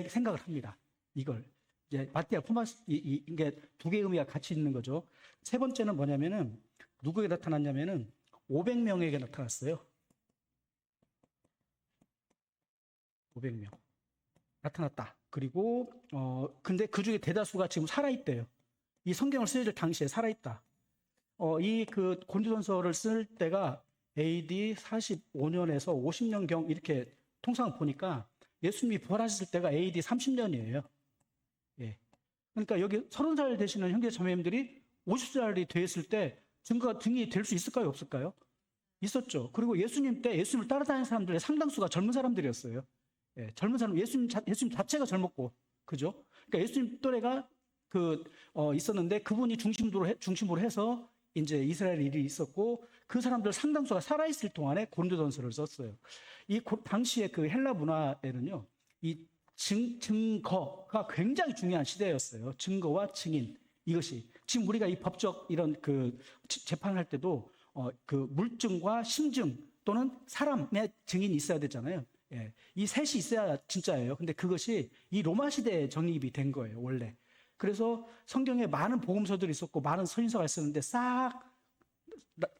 생각을 합니다. 이걸 이제 마띠아 이게 2개의 의미가 같이 있는 거죠. 세 번째는 뭐냐면은 누구에게 나타났냐면은 500명에게 나타났어요. 500명 나타났다. 그리고 근데 그 중에 대다수가 지금 살아있대요. 이 성경을 쓸 당시에 살아있다. 고린도전서를 쓸 때가 AD 45년에서 50년경 이렇게 통상 보니까 예수님이 부활하셨을 때가 AD 30년이에요. 예. 그러니까 여기 30살 되시는 형제 자매님들이 50살이 됐을 때 증거가 등이 될 수 있을까요, 없을까요? 있었죠. 그리고 예수님 때 예수님을 따라다니는 사람들의 상당수가 젊은 사람들이었어요. 예, 젊은 사람, 예수님 자체가 젊었고, 그죠? 그러니까 예수님 또래가 있었는데 그분이 중심으로 해서 이제 이스라엘 일이 있었고 그 사람들 상당수가 살아있을 동안에 고린도전서를 썼어요. 당시에 그 헬라 문화에는요, 이 증거가 굉장히 중요한 시대였어요. 증거와 증인. 이것이 지금 우리가 이 법적 이런 그 재판할 때도 그 물증과 심증 또는 사람의 증인이 있어야 되잖아요. 예. 이 셋이 있어야 진짜예요. 근데 그것이 이 로마 시대에 정립이 된 거예요, 원래. 그래서 성경에 많은 복음서들이 있었고 많은 서신서가 있었는데 싹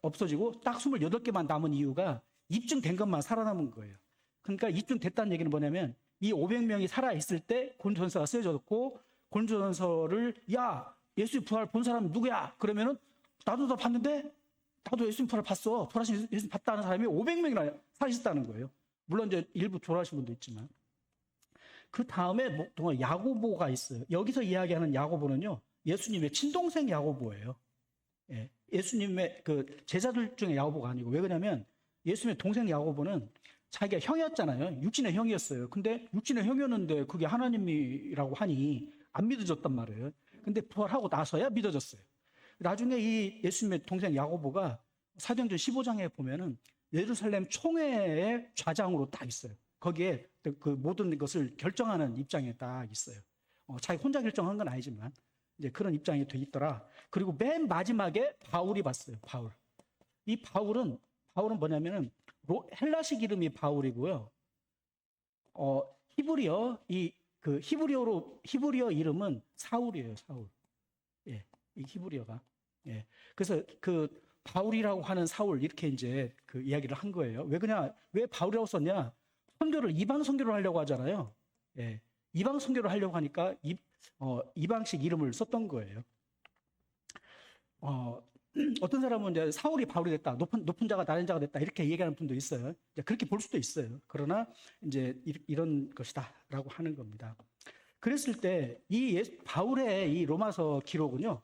없어지고 딱 28개만 남은 이유가 입증된 것만 살아남은 거예요. 그러니까 입증됐다는 얘기는 뭐냐면 이 500명이 살아있을 때 고린도전서가 쓰여졌고 고린도전서를 야 예수의 부활 본 사람 누구야? 그러면은 나도 다 봤는데 나도 예수님 부활 봤어. 돌아가신 예수님 봤다는 사람이 500명이나 살아있었다는 거예요. 물론 이제 일부 돌아가신 분도 있지만 그 다음에 야고보가 있어요. 여기서 이야기하는 야고보는요 예수님의 친동생 야고보예요. 예, 예수님의 그 제자들 중에 야고보가 아니고 왜 그러냐면 예수님의 동생 야고보는 자기가 형이었잖아요. 육신의 형이었어요. 근데 육신의 형이었는데 그게 하나님이라고 하니 안 믿어졌단 말이에요. 근데 부활하고 나서야 믿어졌어요. 나중에 이 예수님의 동생 야고보가 사도행전 15장에 보면은 예루살렘 총회의 좌장으로 딱 있어요. 거기에 그 모든 것을 결정하는 입장에 딱 있어요. 자기 혼자 결정한 건 아니지만 이제 그런 입장이 돼 있더라. 그리고 맨 마지막에 바울이 봤어요. 바울. 이 바울은 뭐냐면은 헬라식 이름이 바울이고요. 히브리어 히브리어 이름은 사울이에요. 사울. 예, 이 히브리어가. 예. 그래서 그 바울이라고 하는 사울 이렇게 이제 그 이야기를 한 거예요. 왜 그냥 왜 바울이라고 썼냐? 선교를 이방 선교를 하려고 하잖아요. 예. 이방 선교를 하려고 하니까 이방식 이름을 썼던 거예요. 어떤 사람은 이제 사울이 바울이 됐다, 높은 자가 낮은 자가 됐다 이렇게 얘기하는 분도 있어요. 그렇게 볼 수도 있어요. 그러나 이제 이런 것이다라고 하는 겁니다. 그랬을 때 이 바울의 이 로마서 기록은요,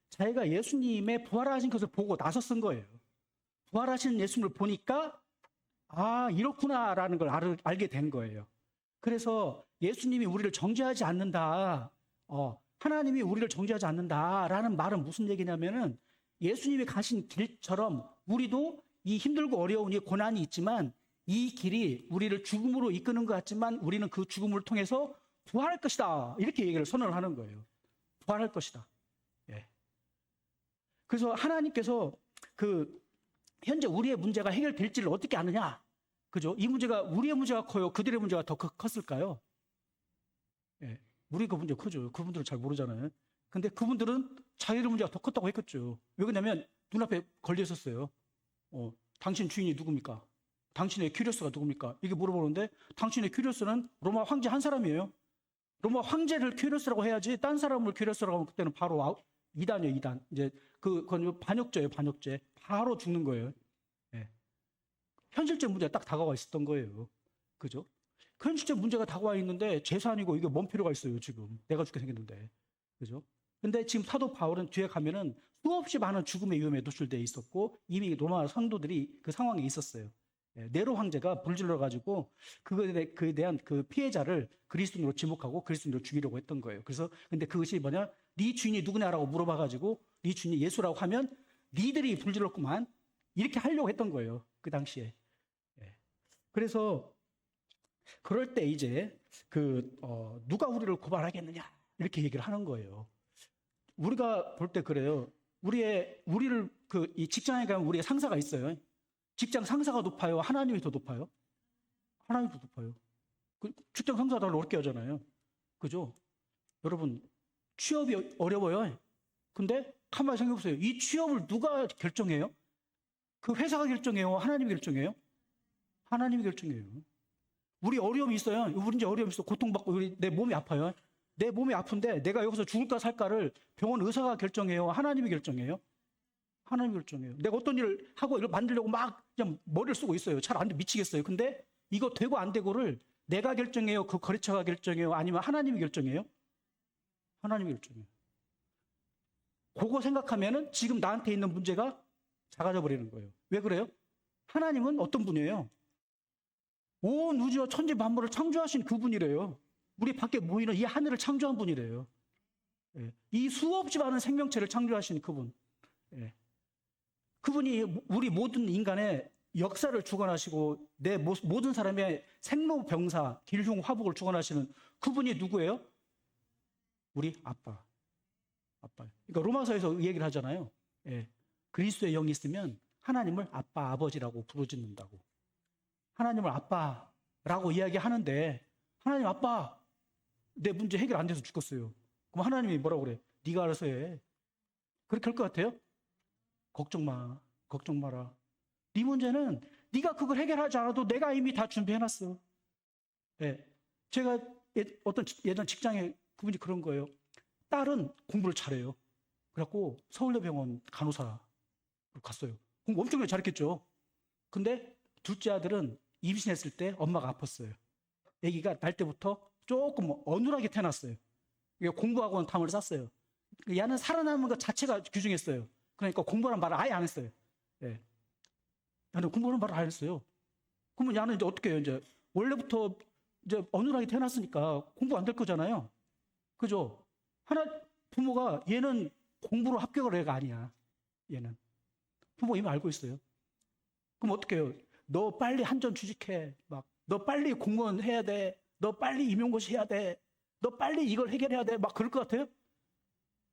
자기가 예수님의 부활하신 것을 보고 나서 쓴 거예요. 부활하신 예수님을 보니까 아 이렇구나라는 걸 알게 된 거예요. 그래서 예수님이 우리를 정죄하지 않는다, 하나님이 우리를 정죄하지 않는다라는 말은 무슨 얘기냐면은 예수님이 가신 길처럼 우리도 이 힘들고 어려운 이 고난이 있지만 이 길이 우리를 죽음으로 이끄는 것 같지만 우리는 그 죽음을 통해서 부활할 것이다. 이렇게 얘기를 선언을 하는 거예요. 부활할 것이다. 예. 그래서 하나님께서 현재 우리의 문제가 해결될지를 어떻게 아느냐? 그죠? 이 문제가 우리의 문제가 커요? 그들의 문제가 더 컸을까요? 예. 우리 그 문제 크죠. 그분들은 잘 모르잖아요. 근데 그분들은 자기들 문제가 더 컸다고 했겠죠. 왜 그러냐면 눈앞에 걸려 있었어요. 당신 주인이 누굽니까? 당신의 큐리오스가 누굽니까? 이게 물어보는데 당신의 큐리오스는 로마 황제 한 사람이에요. 로마 황제를 큐리오스라고 해야지 딴 사람을 큐리오스라고 하면 그때는 바로 이단이에요. 이단. 이제 그건 반역죄예요. 반역죄. 바로 죽는 거예요. 예. 현실적 문제가 딱 다가와 있었던 거예요. 그죠? 현실적 문제가 다가와 있는데 재산이고 이게 뭔 필요가 있어요. 지금 내가 죽게 생겼는데. 그죠? 근데 지금 사도 바울은 뒤에 가면은 수없이 많은 죽음의 위험에 노출되어 있었고 이미 로마 성도들이 그 상황에 있었어요. 네로 황제가 불질러 가지고 그에 대한 그 피해자를 그리스도인으로 지목하고 그리스도인으로 죽이려고 했던 거예요. 그래서 근데 그것이 뭐냐? 네 주인이 누구냐라고 물어봐 가지고 네 주인이 예수라고 하면 니들이 불질렀구만 이렇게 하려고 했던 거예요. 그 당시에. 그래서 그럴 때 이제 누가 우리를 고발하겠느냐 이렇게 얘기를 하는 거예요. 우리가 볼 때 그래요. 우리를 이 직장에 가면 우리의 상사가 있어요. 직장 상사가 높아요? 하나님이 더 높아요? 하나님이 더 높아요. 직장 상사가 더 어렵게 하잖아요. 그죠? 여러분, 취업이 어려워요. 근데 가만히 생각해보세요. 이 취업을 누가 결정해요? 그 회사가 결정해요? 하나님이 결정해요? 하나님이 결정해요. 우리 어려움이 있어요. 우리 이제 어려움이 있어. 고통받고 내 몸이 아파요. 내 몸이 아픈데 내가 여기서 죽을까 살까를 병원 의사가 결정해요? 하나님이 결정해요? 하나님이 결정해요. 내가 어떤 일을 하고 이걸 만들려고 막 그냥 머리를 쓰고 있어요. 잘 안 돼 미치겠어요. 근데 이거 되고 안 되고를 내가 결정해요? 그 거래처가 결정해요? 아니면 하나님이 결정해요? 하나님이 결정해요. 그거 생각하면은 지금 나한테 있는 문제가 작아져 버리는 거예요. 왜 그래요? 하나님은 어떤 분이에요? 온 우주와 천지 만물을 창조하신 그분이래요. 우리 밖에 모이는 이 하늘을 창조한 분이래요. 이 수없이 많은 생명체를 창조하신 그분. 그분이 우리 모든 인간의 역사를 주관하시고 내 모든 사람의 생로병사, 길흉화복을 주관하시는 그분이 누구예요? 우리 아빠. 아빠. 그러니까 로마서에서 이 얘기를 하잖아요. 예. 그리스도의 영이 있으면 하나님을 아빠, 아버지라고 부르짖는다고. 하나님을 아빠라고 이야기하는데 하나님 아빠, 내 문제 해결 안 돼서 죽겠어요. 그럼 하나님이 뭐라고 그래? 네가 알아서 해. 그렇게 할 것 같아요? 걱정 마. 걱정 마라. 네 문제는 네가 그걸 해결하지 않아도 내가 이미 다 준비해놨어. 예. 제가 어떤 예전 직장에 그분이 그런 거예요. 딸은 공부를 잘해요. 그래갖고 서울대병원 간호사로 갔어요. 공부 엄청 잘했겠죠. 근데 둘째 아들은 임신했을 때 엄마가 아팠어요. 아기가 날 때부터 조금 어눌하게 태어났어요. 공부학원 탐을 쌌어요. 얘는 살아남은 것 자체가 귀중했어요. 그러니까 공부란 말을 아예 안 했어요. 예. 얘는 공부란 말을 안 했어요. 그러면 얘는 이제 어떻게 해요? 이제 원래부터 이제 어눌하게 태어났으니까 공부 안 될 거잖아요. 그죠? 부모가 얘는 공부로 합격을 해가 아니야. 얘는. 부모 이미 알고 있어요. 그럼 어떻게 해요? 너 빨리 한전 취직해. 너 빨리 공무원 해야 돼. 너 빨리 임용고시 해야 돼. 너 빨리 이걸 해결해야 돼. 그럴 것 같아요?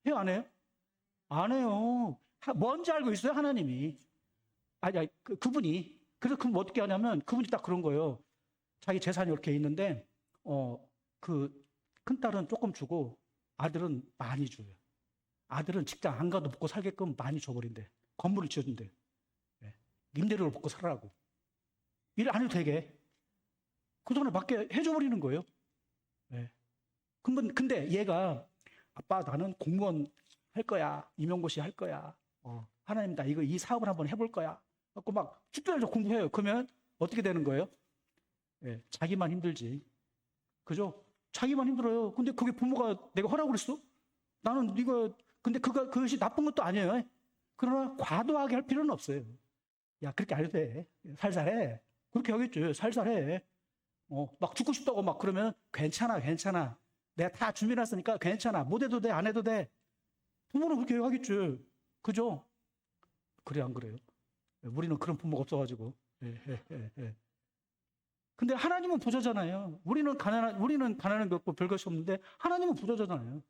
해요, 안 해요? 안 해요. 뭔지 알고 있어요, 하나님이. 아니, 그분이. 그래서 그럼 어떻게 하냐면, 그분이 딱 그런 거예요. 자기 재산이 이렇게 있는데, 큰딸은 조금 주고, 아들은 많이 줘요. 아들은 직장 안 가도 먹고 살게끔 많이 줘버린대. 건물을 지어준대. 네. 임대료를 먹고 살라고. 일 안 해도 되게. 그 돈을 맞게 해줘버리는 거예요. 네. 근데 얘가, 아빠 나는 공무원 할 거야. 임용고시 할 거야. 하나님 나 이 사업을 한번 해볼 거야. 그래서 막 죽더라도 공부해요. 그러면 어떻게 되는 거예요? 네. 자기만 힘들지. 그죠? 자기만 힘들어요. 근데 그게 부모가 내가 허락을 했어? 나는 근데 그것이 나쁜 것도 아니에요. 그러나 과도하게 할 필요는 없어요. 야, 그렇게 안 해도 돼. 살살해. 그렇게 하겠죠. 살살해. 막 죽고 싶다고 막 그러면 괜찮아. 내가 다 준비해놨으니까 괜찮아. 못 해도 돼. 안 해도 돼. 부모는 그렇게 하겠죠. 그죠? 그래, 안 그래요? 우리는 그런 부모가 없어가지고. 예. 근데 하나님은 부자잖아요. 우리는 가난한 것 별것이 없는데 하나님은 부자잖아요.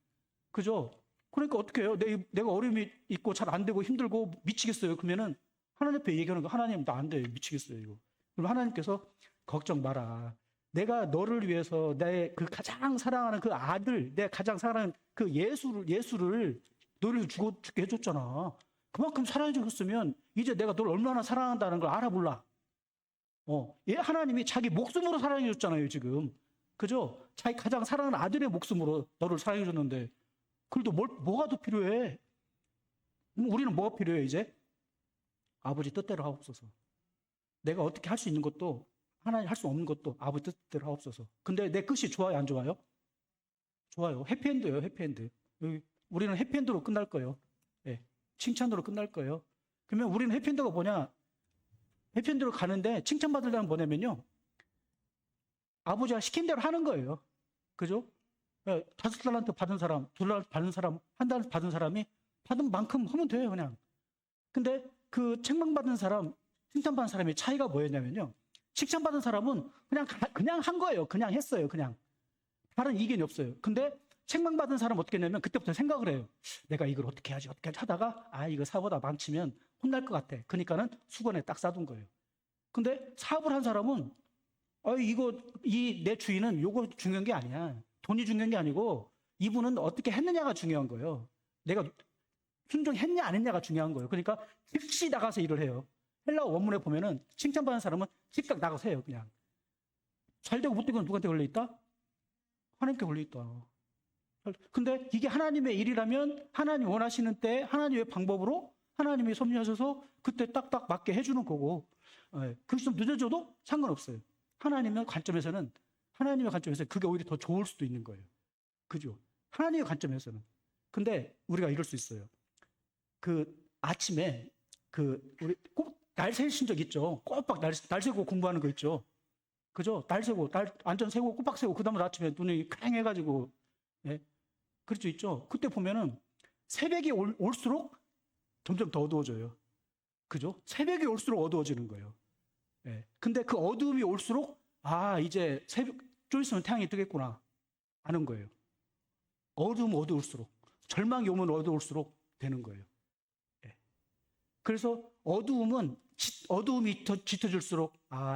그죠? 그러니까 어떻게 해요? 내가 어려움이 있고 잘 안 되고 힘들고 미치겠어요. 그러면은 하나님 앞에 얘기하는 거, 하나님 나 안 돼. 미치겠어요, 이거. 그럼 하나님께서 걱정 마라. 내가 너를 위해서 내 그 가장 사랑하는 그 아들, 내 가장 사랑하는 그 예수를 너를 죽게 해줬잖아. 그만큼 사랑해줬으면 이제 내가 너를 얼마나 사랑한다는 걸 알아볼라. 하나님이 자기 목숨으로 사랑해줬잖아요, 지금. 그죠? 자기 가장 사랑하는 아들의 목숨으로 너를 사랑해줬는데, 그래도 뭐가 더 필요해? 우리는 뭐가 필요해, 이제? 아버지 뜻대로 하옵소서. 내가 어떻게 할 수 있는 것도, 하나님 할 수 없는 것도 아버지 뜻대로 하옵소서. 근데 내 끝이 좋아요, 안 좋아요? 좋아요. 해피엔드예요, 해피엔드. 우리는 해피엔드로 끝날 거예요. 네. 칭찬으로 끝날 거예요. 그러면 우리는 해피엔드가 뭐냐? 해피엔드로 가는데 칭찬받으려면 뭐냐면요. 아버지가 시킨 대로 하는 거예요. 그죠? 5달란트 받은 사람, 2달란트 받은 사람, 1달란트 받은 사람이 받은 만큼 하면 돼요, 그냥. 근데 그 책망받은 사람, 칭찬받은 사람의 차이가 뭐였냐면요. 칭찬받은 사람은 그냥 한 거예요. 그냥 했어요, 그냥. 다른 이견이 없어요. 근데 책망받은 사람은 어떻게 했냐면 그때부터 생각을 해요. 내가 이걸 어떻게 하지 하다가 이거 사업하다 망치면 혼날 것 같아. 그러니까는 수건에 딱 싸둔 거예요. 근데 사업을 한 사람은 내 주인은 요거 중요한 게 아니야. 돈이 중요한 게 아니고 이분은 어떻게 했느냐가 중요한 거예요. 내가 순종했냐 안 했냐가 중요한 거예요. 그러니까 즉시 나가서 일을 해요. 헬라어 원문에 보면은 칭찬받는 사람은 즉각 나가서 해요. 그냥. 잘 되고 못 되고 누구한테 걸려있다? 하나님께 걸려있다. 근데 이게 하나님의 일이라면 하나님 원하시는 때 하나님의 방법으로 하나님이 섭리하셔서 그때 딱딱 맞게 해주는 거고, 그게 좀 늦어져도 상관없어요. 하나님의 관점에서는 그게 오히려 더 좋을 수도 있는 거예요. 그죠? 하나님의 관점에서는. 근데 우리가 이럴 수 있어요. 아침에 우리 꼭 날 세신 적 있죠? 꼬박 날 세고 공부하는 거 있죠? 그죠? 날 안전 세고 꼬박 세고 그 다음에 아침에 눈이 퀭해가지고, 그럴 수 있죠? 그때 보면은 새벽이 올수록 점점 더 어두워져요. 그죠? 새벽이 올수록 어두워지는 거예요. 예. 근데 그 어두움이 올수록 이제 새벽 좀 있으면 태양이 뜨겠구나 아는 거예요. 어두울수록 절망이 오면 어두울수록 되는 거예요. 예. 그래서 어두움이 더 짙어질수록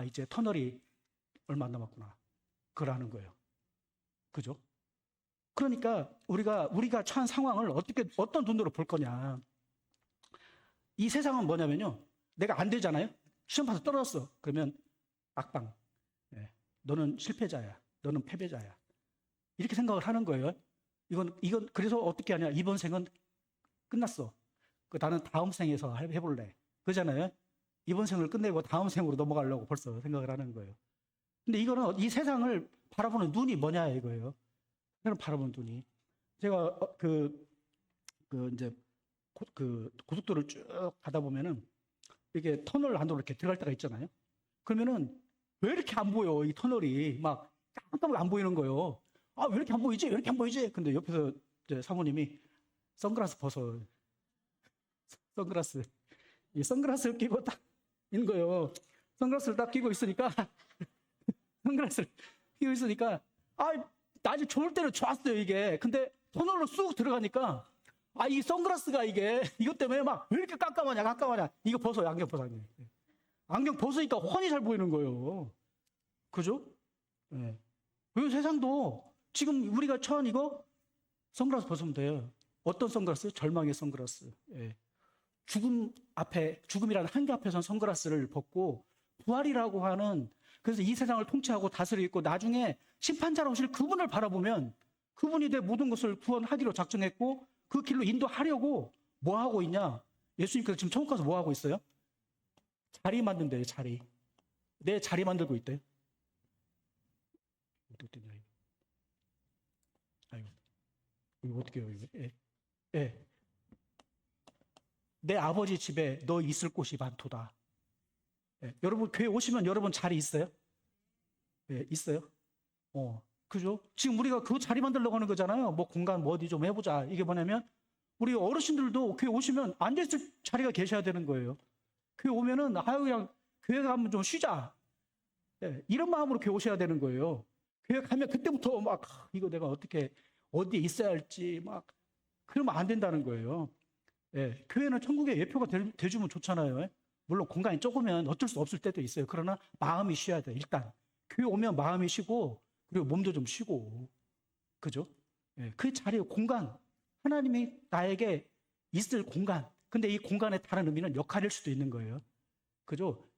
이제 터널이 얼마 안 남았구나. 그걸 아는 거예요. 그죠? 그러니까 우리가 처한 상황을 어떤 눈으로 볼 거냐. 이 세상은 뭐냐면요. 내가 안 되잖아요. 시험 봐서 떨어졌어. 그러면 악방. 예. 너는 실패자야. 너는 패배자야. 이렇게 생각을 하는 거예요. 이건 그래서 어떻게 하냐. 이번 생은 끝났어. 나는 다음 생에서 해볼래. 그러잖아요. 이번 생을 끝내고 다음 생으로 넘어가려고 벌써 생각을 하는 거예요. 근데 이거는 이 세상을 바라보는 눈이 뭐냐 이거예요. 세상을 바라보는 눈이. 제가 이제 고속도로를 쭉 가다 보면은 이게 터널 안으로 이렇게 들어갈 때가 있잖아요. 그러면은 왜 이렇게 안 보여? 이 터널이 막 깜깜하게 안 보이는 거예요. 왜 이렇게 안 보이지? 왜 이렇게 안 보이지? 근데 옆에서 이제 사모님이 선글라스 벗어. 이 선글라스를 끼고 딱 있는 거예요. 선글라스를 딱 끼고 있으니까 낮에 좋을 때는 좋았어요 이게. 근데 터널로 쑥 들어가니까 이 선글라스가 이것 때문에 막 왜 이렇게 깜깜하냐. 이거 벗어. 안경 벗어. 안경 벗으니까 훤히 잘 보이는 거예요. 그죠? 예. 이 세상도 지금 우리가 처한 이거 선글라스 벗으면 돼요. 어떤 선글라스? 절망의 선글라스. 예. 죽음이라는 한계 앞에서는 선글라스를 벗고 부활이라고 하는, 그래서 이 세상을 통치하고 다스리고 나중에 심판자로 오실 그분을 바라보면 그분이 내 모든 것을 구원하기로 작정했고 그 길로 인도하려고 뭐 하고 있냐? 예수님께서 지금 천국 가서 뭐 하고 있어요? 자리 만든대요, 자리. 내 자리 만들고 있대요. 어떻게 되냐, 이거. 이거 어떻게 해요, 이거? 예. 내 아버지 집에 너 있을 곳이 많도다. 예. 여러분, 교회 오시면 여러분 자리 있어요? 예, 있어요? 그죠? 지금 우리가 그 자리 만들려고 하는 거잖아요. 뭐 공간 뭐 어디 좀 해보자. 이게 뭐냐면 우리 어르신들도 교회 오시면 앉아있을 자리가 계셔야 되는 거예요. 교회 오면은 그냥 교회 가면 좀 쉬자. 예, 이런 마음으로 교회 오셔야 되는 거예요. 교회 가면 그때부터 막 이거 내가 어떻게 어디에 있어야 할지 막 그러면 안 된다는 거예요. 예, 교회는 천국의 예표가 돼주면 좋잖아요. 물론 공간이 적으면 어쩔 수 없을 때도 있어요. 그러나 마음이 쉬어야 돼요. 일단 교회 오면 마음이 쉬고 그리고 몸도 좀 쉬고, 그죠? 예, 그 자리에 공간, 하나님이 나에게 있을 공간. 근데 이 공간의 다른 의미는 역할일 수도 있는 거예요. 그죠?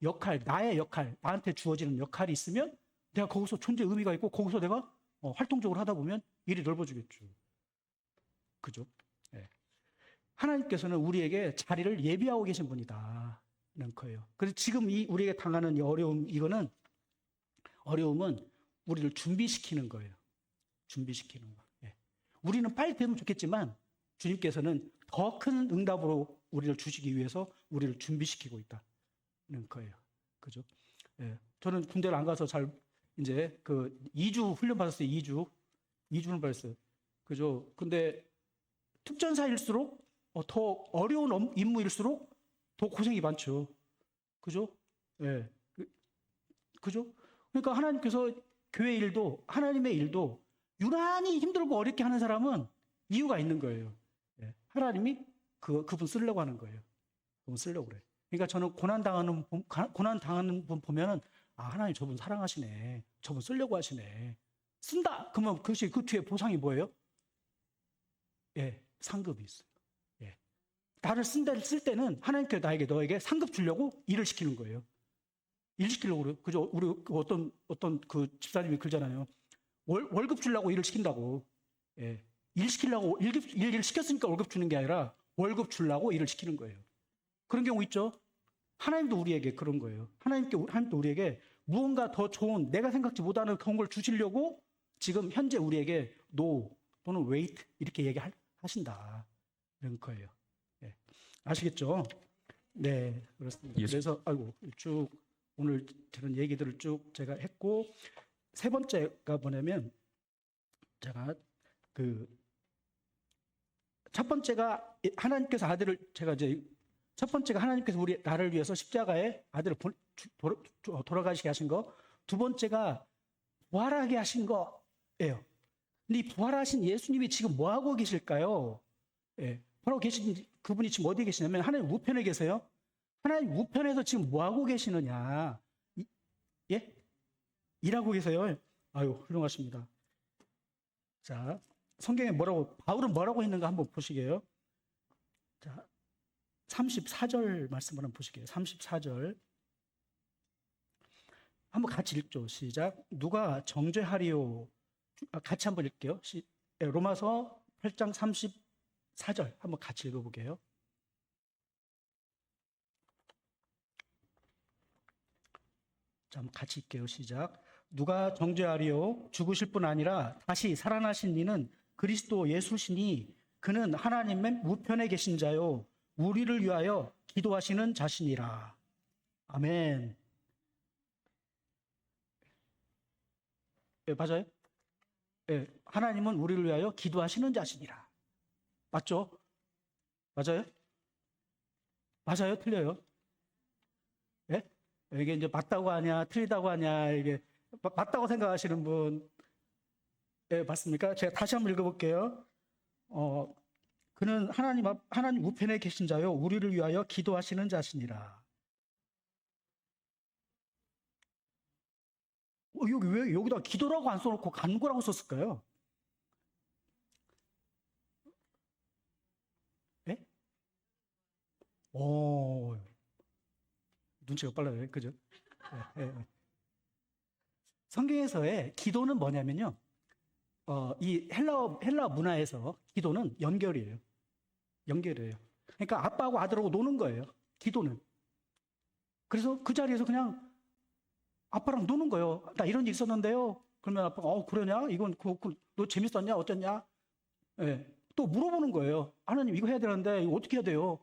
나의 역할, 나한테 주어지는 역할이 있으면 내가 거기서 존재 의미가 있고 거기서 내가 활동적으로 하다 보면 일이 넓어지겠죠. 그죠? 예. 하나님께서는 우리에게 자리를 예비하고 계신 분이다는 거예요. 그래서 지금 우리에게 당하는 이 어려움은 우리를 준비시키는 거예요. 준비시키는 거. 예. 우리는 빨리 되면 좋겠지만 주님께서는 더 큰 응답으로 우리를 주시기 위해서 우리를 준비시키고 있다는 거예요. 그죠? 예. 저는 군대를 안 가서 이제 2주 훈련 받았어요. 2주를 받았어요. 그죠? 근데 특전사일수록 더 어려운 임무일수록 더 고생이 많죠. 그죠? 예. 그죠? 그러니까 하나님께서 교회 일도, 하나님의 일도 유난히 힘들고 어렵게 하는 사람은 이유가 있는 거예요. 예. 하나님이 그분 쓰려고 하는 거예요. 그분 쓰려고 그래. 그러니까 저는 고난 당하는 분 보면은 하나님 저분 사랑하시네. 저분 쓰려고 하시네. 쓴다. 그러면 그 뒤에 보상이 뭐예요? 예, 상급이 있어요. 예. 나를 쓸 때는 하나님께서 너에게 상급 주려고 일을 시키는 거예요. 일 시키려고 그래요. 그죠? 우리 어떤 그 집사님이 그러잖아요. 월급 주려고 일을 시킨다고. 예. 일 시키려고, 일 시켰으니까 월급 주는 게 아니라 월급 주려고 일을 시키는 거예요. 그런 경우 있죠? 하나님도 우리에게 그런 거예요. 하나님도 우리에게 무언가 더 좋은, 내가 생각지 못하는 그런 걸 주시려고 지금 현재 우리에게 no 또는 wait 이렇게 얘기하신다. 이런 거예요. 예. 아시겠죠? 네, 그렇습니다. 그래서 쭉 오늘 들은 얘기들을 쭉 제가 했고, 세 번째가 뭐냐면 제가 첫 번째가 하나님께서 나를 위해서 십자가에 아들을 돌아가시게 하신 거. 두 번째가 부활하게 하신 거예요. 근데 이 부활하신 예수님이 지금 뭐 하고 계실까요? 예, 바로 계신 그분이 지금 어디에 계시냐면 하나님 우편에 계세요. 하나님 우편에서 지금 뭐 하고 계시느냐? 예? 일하고 계세요. 아유, 훌륭하십니다. 자, 성경에 바울은 뭐라고 했는가 한번 보시게요. 자, 34절 말씀 한번 보시게요. 34절. 한번 같이 읽죠. 시작. 누가 정죄하리요? 같이 한번 읽게요. 로마서 8장 34절 한번 같이 읽어보게요. 자, 한번 같이 읽게요. 시작. 누가 정죄하리요? 죽으실 뿐 아니라 다시 살아나신 이는 그리스도 예수시니 그는 하나님의 우편에 계신 자요 우리를 위하여 기도하시는 자신이라. 아멘. 예, 맞아요? 예, 하나님은 우리를 위하여 기도하시는 자신이라. 맞죠? 맞아요? 맞아요? 틀려요? 예? 이게 이제 맞다고 하냐, 틀리다고 하냐, 이게 맞다고 생각하시는 분, 예, 맞습니까? 제가 다시 한번 읽어볼게요. 그는 하나님 우편에 계신 자요, 우리를 위하여 기도하시는 자신이라. 여기 왜 여기다 기도라고 안 써놓고 간구라고 썼을까요? 예? 눈치가 빨라요. 그죠? 예, 예. 성경에서의 기도는 뭐냐면요. 이 헬라 문화에서 기도는 연결이에요. 연결이에요. 그러니까 아빠하고 아들하고 노는 거예요. 기도는. 그래서 그 자리에서 그냥 아빠랑 노는 거예요. 나 이런 일 있었는데요. 그러면 아빠가 그러냐? 이건 너 재밌었냐? 어땠냐? 예. 또 물어보는 거예요. 하나님 이거 해야 되는데 이거 어떻게 해야 돼요?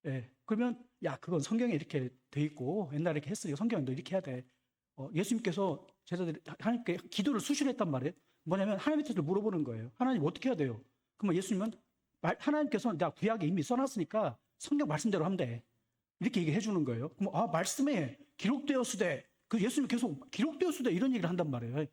예. 그러면 야 그건 성경에 이렇게 돼 있고 옛날에 이렇게 했으니까 성경에 너 이렇게 해야 돼. 예수님께서 제자들이 하나님께 기도를 수시로 했단 말이에요. 뭐냐면 하나님한테 물어보는 거예요. 하나님 어떻게 해야 돼요? 그러면 예수님은 하나님께서 나 구약에 이미 써놨으니까 성경 말씀대로 하면 돼. 이렇게 얘기해 주는 거예요. 그럼 말씀에 기록되었으되 그 예수님이 계속 기록되었으되 이런 얘기를 한단 말이에요.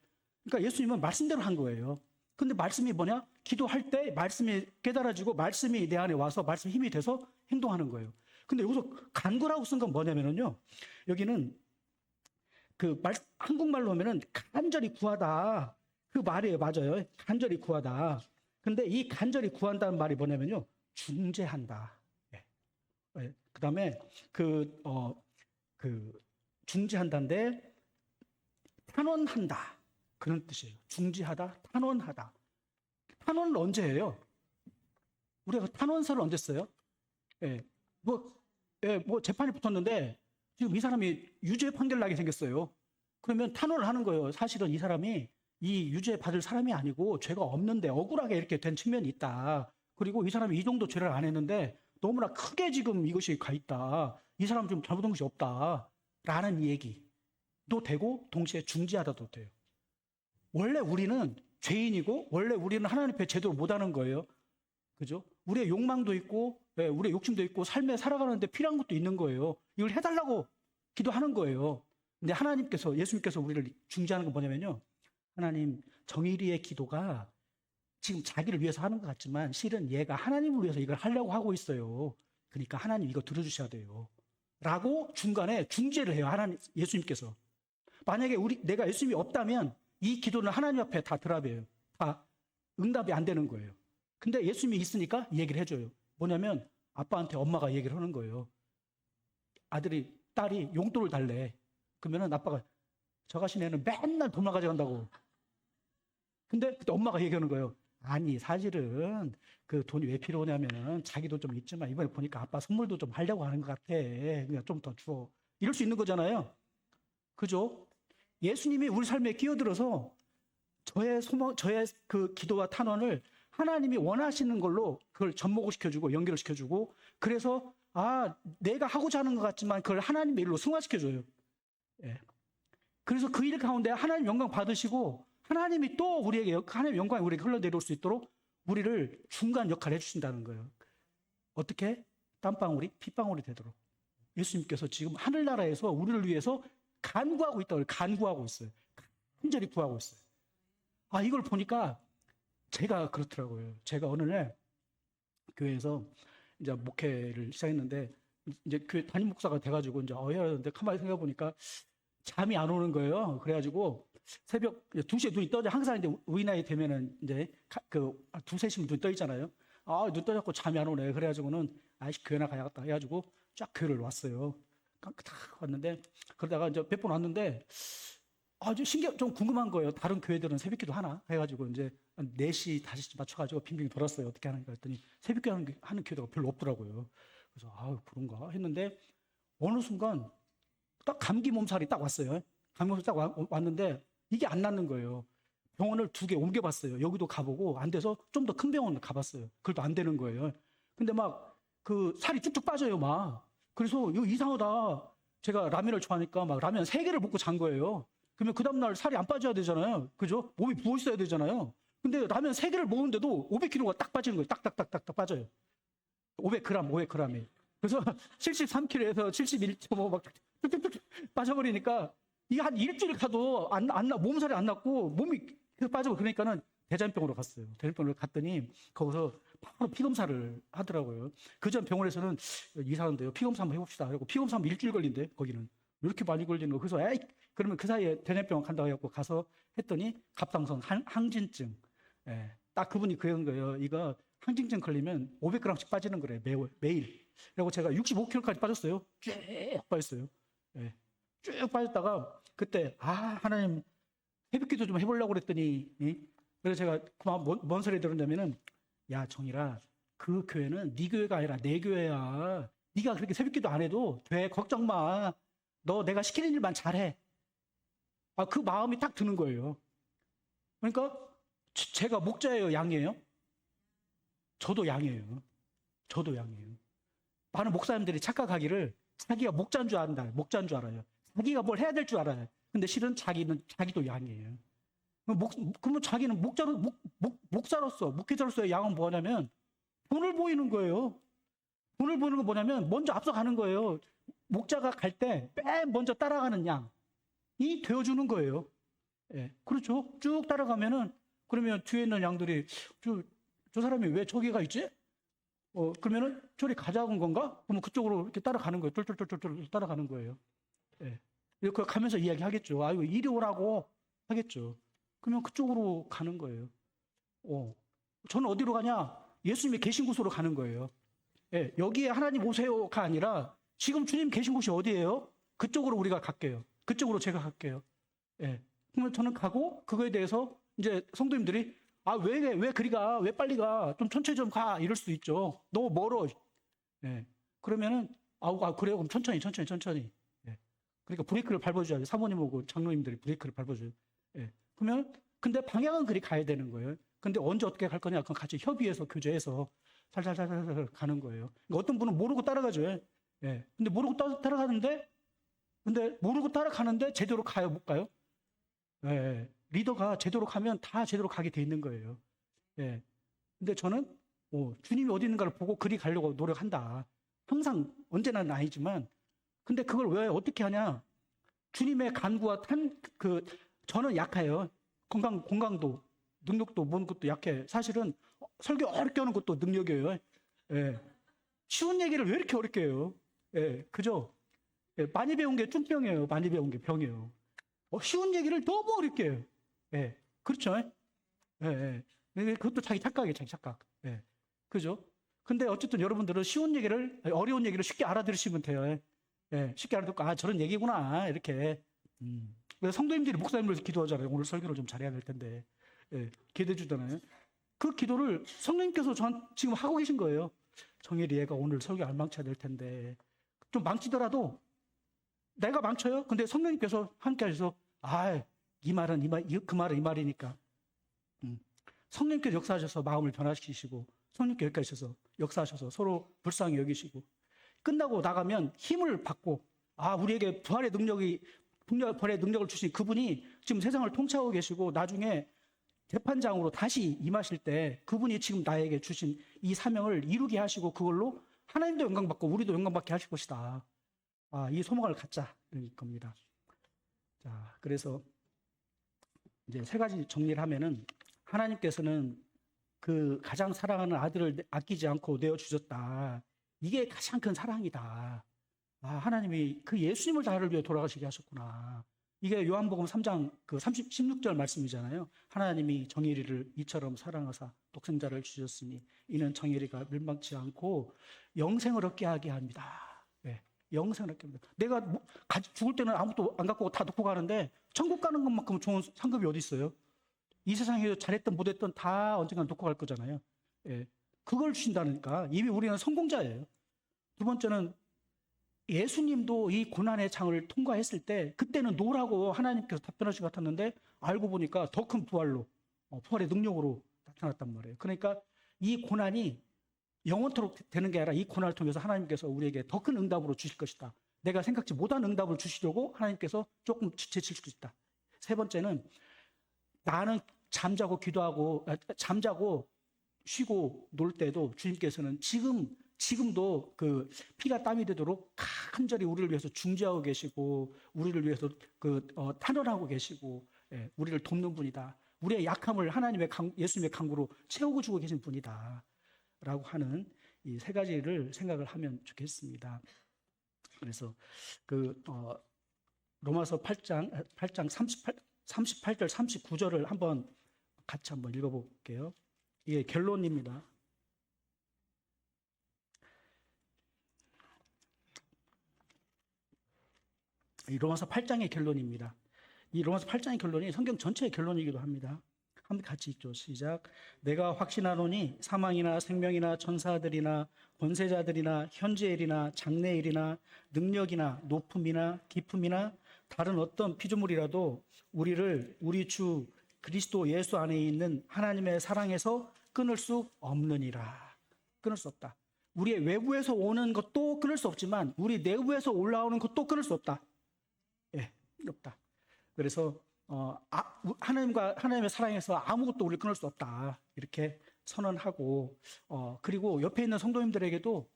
그러니까 예수님은 말씀대로 한 거예요. 근데 말씀이 뭐냐? 기도할 때 말씀이 깨달아지고 말씀이 내 안에 와서 말씀 힘이 돼서 행동하는 거예요. 근데 여기서 간구라고 쓴 건 뭐냐면요. 여기는 한국말로 하면은 간절히 구하다. 그 말이에요. 맞아요. 간절히 구하다. 근데 이 간절히 구한다는 말이 뭐냐면요. 중재한다. 예. 예. 그 다음에 중재한다인데 탄원한다. 그런 뜻이에요. 중재하다, 탄원하다. 탄원을 언제 해요? 우리가 탄원서를 언제 써요? 예. 뭐 재판이 붙었는데 지금 이 사람이 유죄 판결 나게 생겼어요. 그러면 탄원을 하는 거예요. 사실은 이 사람이 이 유죄 받을 사람이 아니고 죄가 없는데 억울하게 이렇게 된 측면이 있다. 그리고 이 사람이 이 정도 죄를 안 했는데 너무나 크게 지금 이것이 가 있다. 이 사람 좀 잘못한 것이 없다. 라는 얘기도 되고 동시에 중지하다도 돼요. 원래 우리는 죄인이고 원래 우리는 하나님 앞에 제대로 못하는 거예요. 그죠? 우리의 욕망도 있고 우리의 욕심도 있고 삶에 살아가는데 필요한 것도 있는 거예요. 이걸 해달라고 기도하는 거예요. 근데 예수님께서 우리를 중지하는 건 뭐냐면요. 하나님 정의리의 기도가 지금 자기를 위해서 하는 것 같지만 실은 얘가 하나님을 위해서 이걸 하려고 하고 있어요. 그러니까 하나님 이거 들어주셔야 돼요. 라고 중간에 중재를 해요. 예수님께서. 만약에 내가 예수님이 없다면 이 기도는 하나님 앞에 다 드랍이에요. 다 응답이 안 되는 거예요. 근데 예수님이 있으니까 이 얘기를 해줘요. 뭐냐면 아빠한테 엄마가 얘기를 하는 거예요. 딸이 용돈을 달래. 그러면은 아빠가 저 가신 애는 맨날 돈만 가져간다고. 근데 그때 엄마가 얘기하는 거예요. 아니 사실은 그 돈이 왜 필요하냐면은 자기도 좀 있지만 이번에 보니까 아빠 선물도 좀 하려고 하는 것 같아. 그냥 좀 더 줘. 이럴 수 있는 거잖아요. 그죠? 예수님이 우리 삶에 끼어들어서 저의 그 기도와 탄원을 하나님이 원하시는 걸로 그걸 접목을 시켜주고 연결을 시켜주고 그래서 내가 하고자 하는 것 같지만 그걸 하나님의 일로 승화시켜줘요. 예. 그래서 그 일 가운데 하나님 영광 받으시고 하나님이 또 하나님의 영광이 우리에게 흘러내려올 수 있도록 우리를 중간 역할을 해주신다는 거예요. 어떻게? 땀방울이 핏방울이 되도록. 예수님께서 지금 하늘나라에서 우리를 위해서 간구하고 있다고 해요. 간구하고 있어요. 간절히 구하고 있어요. 아, 이걸 보니까 제가 그렇더라고요. 제가 어느 날 교회에서 이제 목회를 시작했는데, 이제 교회 담임 목사가 돼가지고 이제 해야 하는데, 가만히 생각해 보니까 잠이 안 오는 거예요. 그래가지고 새벽 2시에 눈이 떠져. 항상 이제 우리 나이 되면은 이제 2, 3시면 눈 떠 있잖아요. 아, 눈 떠졌고 잠이 안 오네. 그래가지고는 아이씨, 교회나 가야겠다 해가지고 쫙 교회를 왔어요. 딱 왔는데, 그러다가 이제 몇 번 왔는데, 아주 좀 궁금한 거예요. 다른 교회들은 새벽기도 하나? 해가지고 이제 한 4시, 5시 맞춰가지고 빙빙 돌았어요. 어떻게 하는가 했더니 새벽기 하는 교회가 별로 없더라고요. 그래서 아, 그런가 했는데, 어느 순간 딱 감기 몸살이 딱 왔어요. 감기 몸살이 딱 왔는데 이게 안 낫는 거예요. 병원을 2개 옮겨봤어요. 여기도 가보고 안 돼서 좀 더 큰 병원을 가봤어요. 그래도 안 되는 거예요. 근데 막 그 살이 쭉쭉 빠져요, 막. 그래서 이거 이상하다. 제가 라면을 좋아하니까 막 라면 3개를 먹고 잔 거예요. 그러면 그 다음날 살이 안 빠져야 되잖아요. 그죠? 몸이 부어 있어야 되잖아요. 근데 라면 3개를 먹는데도 500kg가 딱 빠지는 거예요. 딱딱딱딱 빠져요. 500g이. 그래서 73kg에서 71.5 막 뚝뚝뚝 빠져버리니까 이게 한 일주일 가도 몸살이 안 났고 몸이 계속 빠지고, 그러니까는 대장병으로 갔어요. 대장병으로 갔더니 거기서 바로 피검사를 하더라고요. 그전 병원에서는 이상한데요. 피검사 한번 해봅시다. 그리고 피검사하면 일주일 걸린대, 거기는. 왜 이렇게 많이 걸리는 거. 그래서 에이, 그러면 그 사이에 대장병원 간다고 해갖고 가서 했더니 갑상선 항진증. 예, 딱 그분이 그런 거예요. 이거 항진증 걸리면 500g씩 빠지는 거래요. 매일. 그리고 제가 65kg까지 빠졌어요. 쭉 빠졌어요. 예, 쭉 빠졌다가 그때 하나님 새벽기도 좀 해보려고 그랬더니, 그래서 제가 그만 뭔 소리 들었냐면은, 야 정일아, 그 교회는 네 교회가 아니라 내 교회야. 네가 그렇게 새벽기도 안 해도 돼. 걱정 마. 너 내가 시키는 일만 잘해. 아, 그 마음이 딱 드는 거예요. 그러니까 제가 목자예요, 양이에요? 저도 양이에요. 저도 양이에요. 많은 목사님들이 착각하기를 자기가 목자인 줄 안다. 목자인 줄 알아요. 자기가 뭘 해야 될 줄 알아요. 근데 실은 자기도 양이에요. 그러면 자기는 목사로서, 목회자로서의 양은 뭐냐면 본을 보이는 거예요. 본을 보이는 건 뭐냐면 먼저 앞서가는 거예요. 목자가 갈 때 맨 먼저 따라가는 양이 되어주는 거예요. 예, 그렇죠. 쭉 따라가면은, 그러면 뒤에 있는 양들이 저 사람이 왜 저기가 있지? 그러면은 저리 가자는 건가? 그러면 그쪽으로 이렇게 따라가는 거예요. 쫄쫄쫄쫄 따라가는 거예요. 예. 이렇게 가면서 이야기하겠죠. 아이고, 이리 오라고 하겠죠. 그러면 그쪽으로 가는 거예요. 저는 어디로 가냐? 예수님이 계신 곳으로 가는 거예요. 예, 여기에 하나님 오세요가 아니라 지금 주님 계신 곳이 어디예요? 그쪽으로 우리가 갈게요. 그쪽으로 제가 갈게요. 예. 그러면 저는 가고, 그거에 대해서 이제 성도님들이 왜 그리 가? 왜 빨리 가? 좀 천천히 좀 가. 이럴 수도 있죠. 너무 멀어. 예. 그러면은 그래요. 그럼 천천히. 예. 그러니까 브레이크를 밟아줘야죠. 사모님하고 장로님들이 브레이크를 밟아줘요. 예. 그러면 근데 방향은 그리 가야 되는 거예요. 근데 언제 어떻게 갈 거냐? 그건 같이 협의해서 교제해서 살살살살 가는 거예요. 그러니까 어떤 분은 모르고 따라가죠. 예. 근데 모르고 따라가는데 제대로 가요, 못 가요? 예. 리더가 제대로 가면 다 제대로 가게 돼 있는 거예요. 예. 근데 저는 주님이 어디 있는가를 보고 그리 가려고 노력한다. 항상 언제나는 아니지만, 근데 그걸 왜 어떻게 하냐? 주님의 간구와 저는 약해요. 건강도 능력도 뭔 것도 약해. 사실은 설교 어렵게 하는 것도 능력이에요. 예. 쉬운 얘기를 왜 이렇게 어렵게 해요? 예, 그죠? 예, 많이 배운 게 뚱병이에요. 많이 배운 게 병이에요. 쉬운 얘기를 너무 어렵게 해요. 예, 그렇죠? 예. 그것도 자기 착각. 예, 그죠? 근데 어쨌든 여러분들은 어려운 얘기를 쉽게 알아들으시면 돼요. 예, 쉽게 알아듣고, 저런 얘기구나. 이렇게. 그래서 성도님들이 목사님을 기도하잖아요. 오늘 설교를 좀 잘해야 될 텐데. 예, 기도해 주잖아요. 그 기도를 성령님께서 지금 하고 계신 거예요. 정일이 얘가 오늘 설교 안 망쳐야 될 텐데. 좀 망치더라도 내가 망쳐요? 근데 성령님께서 함께 하셔서, 그 말은 이 말이니까. 성령님께서 역사하셔서 마음을 변화시키시고, 성령님께서 여기까지 하셔서 역사하셔서 서로 불쌍히 여기시고, 끝나고 나가면 힘을 받고, 우리에게 부활의 능력을 주신 그분이 지금 세상을 통치하고 계시고, 나중에 재판장으로 다시 임하실 때 그분이 지금 나에게 주신 이 사명을 이루게 하시고, 그걸로 하나님도 영광받고 우리도 영광받게 하실 것이다. 이 소망을 갖자 이럴 겁니다. 자, 그래서 이제 세 가지 정리를 하면은 하나님께서는 그 가장 사랑하는 아들을 아끼지 않고 내어 주셨다. 이게 가장 큰 사랑이다. 하나님이 그 예수님을 나를 위해 돌아가시게 하셨구나. 이게 요한복음 3장 그 16절 말씀이잖아요. 하나님이 정의리를 이처럼 사랑하사 독생자를 주셨으니 이는 정의리가 멸망치 않고 영생을 얻게 하게 합니다. 네, 영생을 얻게 합니다. 내가 죽을 때는 아무것도 안 갖고 다 놓고 가는데 천국 가는 것만큼 좋은 상급이 어디 있어요? 이 세상에 잘했던 못했던 다 언젠가 놓고 갈 거잖아요. 예, 그걸 주신다니까 이미 우리는 성공자예요. 두 번째는 예수님도 이 고난의 창을 통과했을 때 그때는 노라고 하나님께서 답변하신 것 같았는데 알고 보니까 더 큰 부활로 부활의 능력으로 나타났단 말이에요. 그러니까 이 고난이 영원토록 되는 게 아니라 이 고난을 통해서 하나님께서 우리에게 더 큰 응답으로 주실 것이다. 내가 생각지 못한 응답을 주시려고 하나님께서 조금 제칠 수도 있다. 세 번째는 나는 잠자고 쉬고 놀 때도 주님께서는 지금도 그 피가 땀이 되도록 간절히 우리를 위해서 중재하고 계시고 우리를 위해서 탄원하고 계시고 우리를 돕는 분이다. 우리의 약함을 예수님의 강구로 채우고 주고 계신 분이다. 라고 하는 이 세 가지를 생각을 하면 좋겠습니다. 그래서 로마서 8장 38절 39절을 같이 한번 읽어볼게요. 이게 결론입니다. 이 로마서 8장의 결론입니다. 이 로마서 8장의 결론이 성경 전체의 결론이기도 합니다. 한번 같이 읽죠. 시작. 내가 확신하노니 사망이나 생명이나 천사들이나 권세자들이나 현재일이나 장래일이나 능력이나 높음이나 깊음이나 다른 어떤 피조물이라도 우리를 우리 주 그리스도 예수 안에 있는 하나님의 사랑에서 끊을 수 없느니라. 끊을 수 없다. 우리의 외부에서 오는 것도 끊을 수 없지만 우리 내부에서 올라오는 것도 끊을 수 없다. 없다. 그래서 하나님의 사랑에서 아무것도 우리를 끊을 수 없다. 이렇게 선언하고 그리고 옆에 있는 성도님들에게도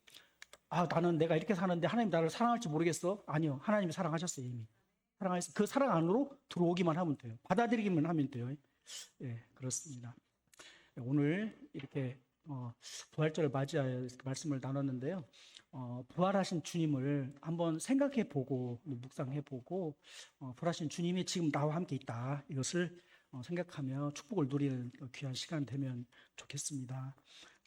나는 내가 이렇게 사는데 하나님 나를 사랑할지 모르겠어. 아니요. 하나님이 사랑하셨어요. 이미. 사랑하셨어요. 그 사랑 안으로 들어오기만 하면 돼요. 받아들이기만 하면 돼요. 그렇습니다. 오늘 이렇게 부활절을 맞이하여 말씀을 나눴는데요. 부활하신 주님을 한번 생각해보고 묵상해보고 부활하신 주님이 지금 나와 함께 있다. 이것을 생각하며 축복을 누리는 귀한 시간 되면 좋겠습니다.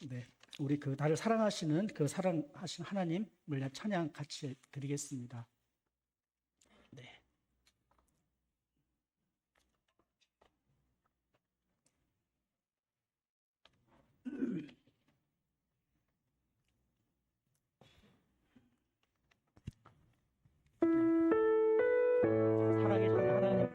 네, 우리 나를 사랑하시는 사랑하신 하나님을 찬양 같이 드리겠습니다. 네. 살아계신 하나님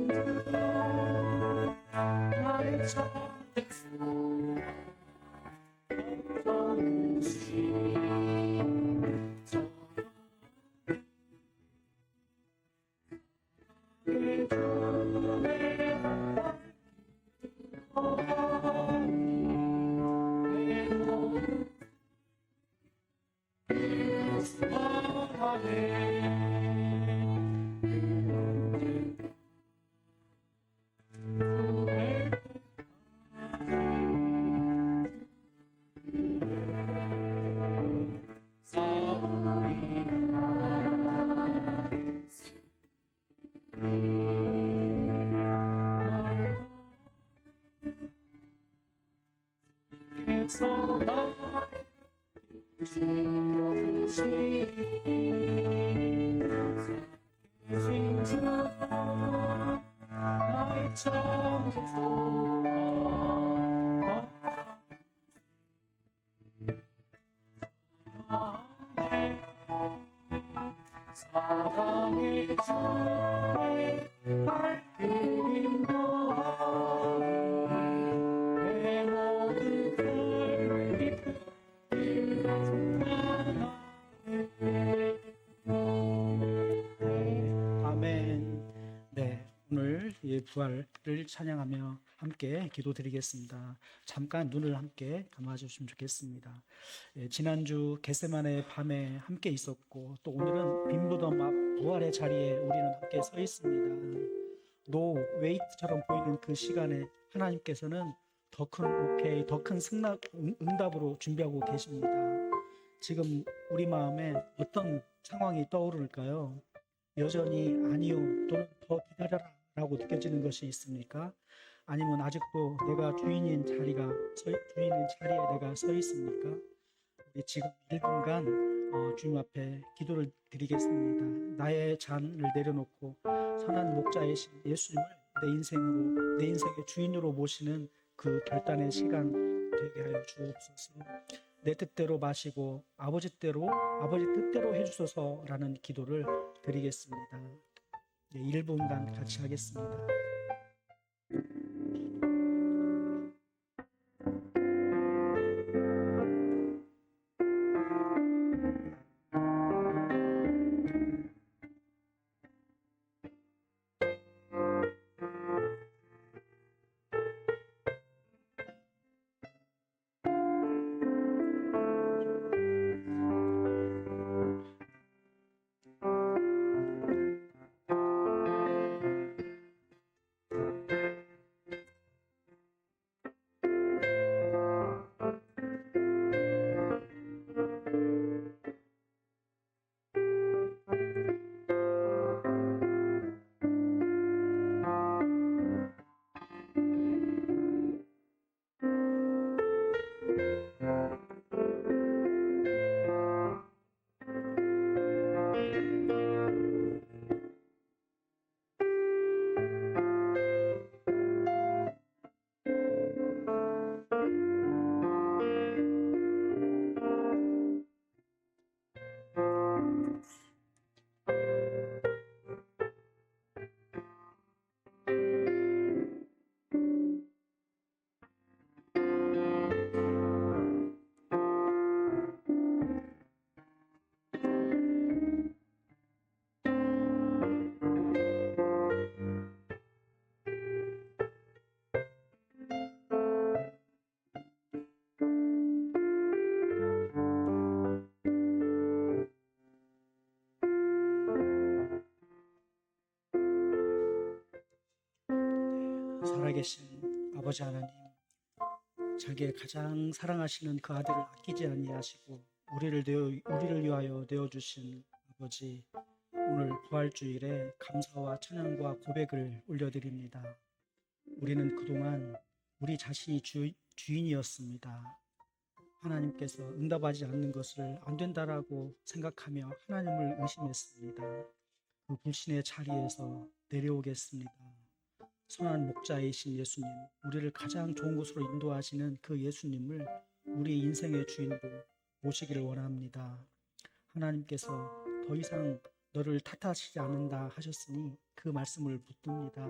찬양하겠습니다. 아멘. 네, 오늘 이 부활을 찬양하며 함께 기도드리겠습니다. 잠깐 눈을 함께 감아주시면 좋겠습니다. 지난주 겟세마네 밤에 함께 있었고 또 오늘은 빈무덤 앞 부활의 자리에 우리는 함께 서 있습니다. 노 웨이트처럼 보이는 그 시간에 하나님께서는 더 큰 오케이, 더 큰 응답으로 준비하고 계십니다. 지금 우리 마음에 어떤 상황이 떠오를까요? 여전히 아니요 또는 더 기다려라 라고 느껴지는 것이 있습니까? 아니면 아직도 내가 주인인 자리에 내가 서 있습니까? 우리 지금 1분간 주님 앞에 기도를 드리겠습니다. 나의 잔을 내려놓고 선한 목자이신 예수님을 내 인생의 주인으로 모시는 그 결단의 시간 되게 하여 주옵소서. 내 뜻대로 마시고 아버지 뜻대로 해주소서라는 기도를 드리겠습니다. 1분간 같이 하겠습니다. 살아계신 아버지 하나님, 자기의 가장 사랑하시는 그 아들을 아끼지 아니하시고 우리를 위하여 내어주신 아버지, 오늘 부활주일에 감사와 찬양과 고백을 올려드립니다. 우리는 그동안 우리 자신이 주인이었습니다. 하나님께서 응답하지 않는 것을 안 된다라고 생각하며 하나님을 의심했습니다. 그 불신의 자리에서 내려오겠습니다. 선한 목자이신 예수님, 우리를 가장 좋은 곳으로 인도하시는 그 예수님을 우리 인생의 주인으로 모시기를 원합니다. 하나님께서 더 이상 너를 탓하시지 않는다 하셨으니 그 말씀을 붙듭니다.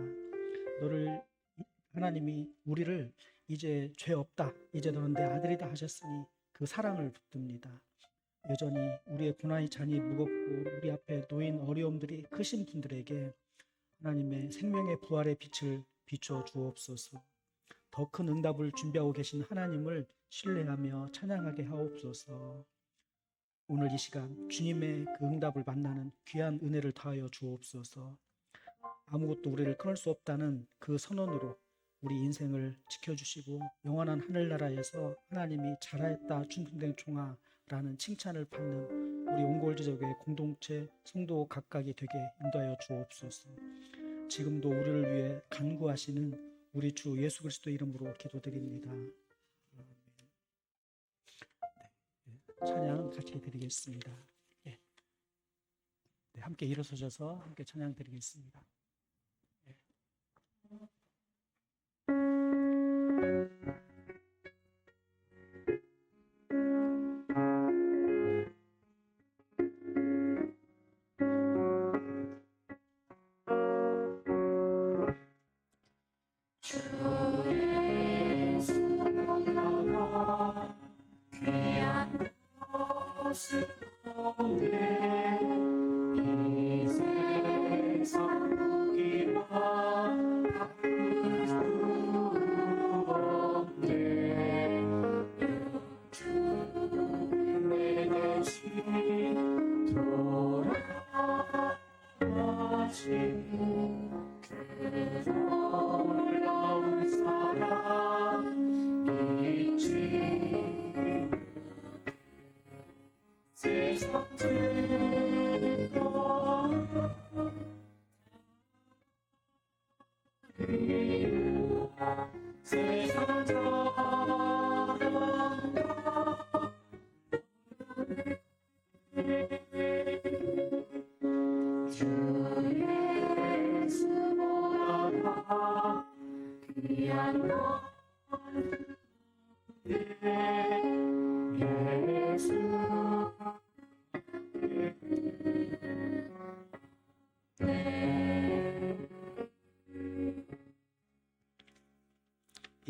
하나님이 우리를 이제 죄 없다. 이제 너는 내 아들이다 하셨으니 그 사랑을 붙듭니다. 여전히 우리의 고난의 잔이 무겁고 우리 앞에 놓인 어려움들이 크신 분들에게 하나님의 생명의 부활의 빛을 비춰 주옵소서. 더 큰 응답을 준비하고 계신 하나님을 신뢰하며 찬양하게 하옵소서. 오늘 이 시간 주님의 그 응답을 만나는 귀한 은혜를 더하여 주옵소서. 아무것도 우리를 끊을 수 없다는 그 선언으로 우리 인생을 지켜주시고 영원한 하늘나라에서 하나님이 잘하였다 충성된 종아라는 칭찬을 받는 우리 온골지적의 공동체 성도 각각이 되게 인도하여 주옵소서. 지금도 우리를 위해 간구하시는 우리 주 예수 그리스도 이름으로 기도드립니다. 찬양 같이 드리겠습니다. 네, 함께 일어서셔서 함께 찬양 드리겠습니다.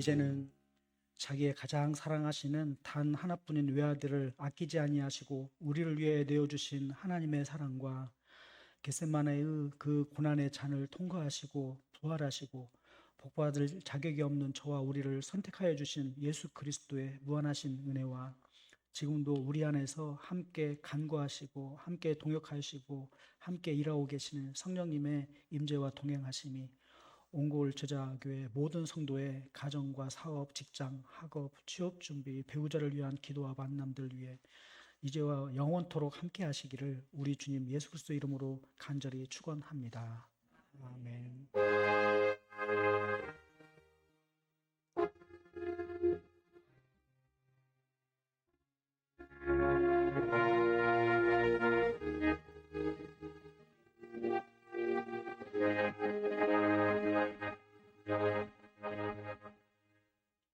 이제는 자기의 가장 사랑하시는 단 하나뿐인 외아들을 아끼지 아니하시고 우리를 위해 내어주신 하나님의 사랑과 겟세마네의 그 고난의 잔을 통과하시고 부활하시고 복받을 자격이 없는 저와 우리를 선택하여 주신 예수 그리스도의 무한하신 은혜와 지금도 우리 안에서 함께 간구하시고 함께 동역하시고 함께 일하고 계시는 성령님의 임재와 동행하심이 온골 제자교회 모든 성도의 가정과 사업, 직장, 학업, 취업 준비, 배우자를 위한 기도와 만남들 위해 이제와 영원토록 함께 하시기를 우리 주님 예수 그리스도 이름으로 간절히 축원합니다. 아멘.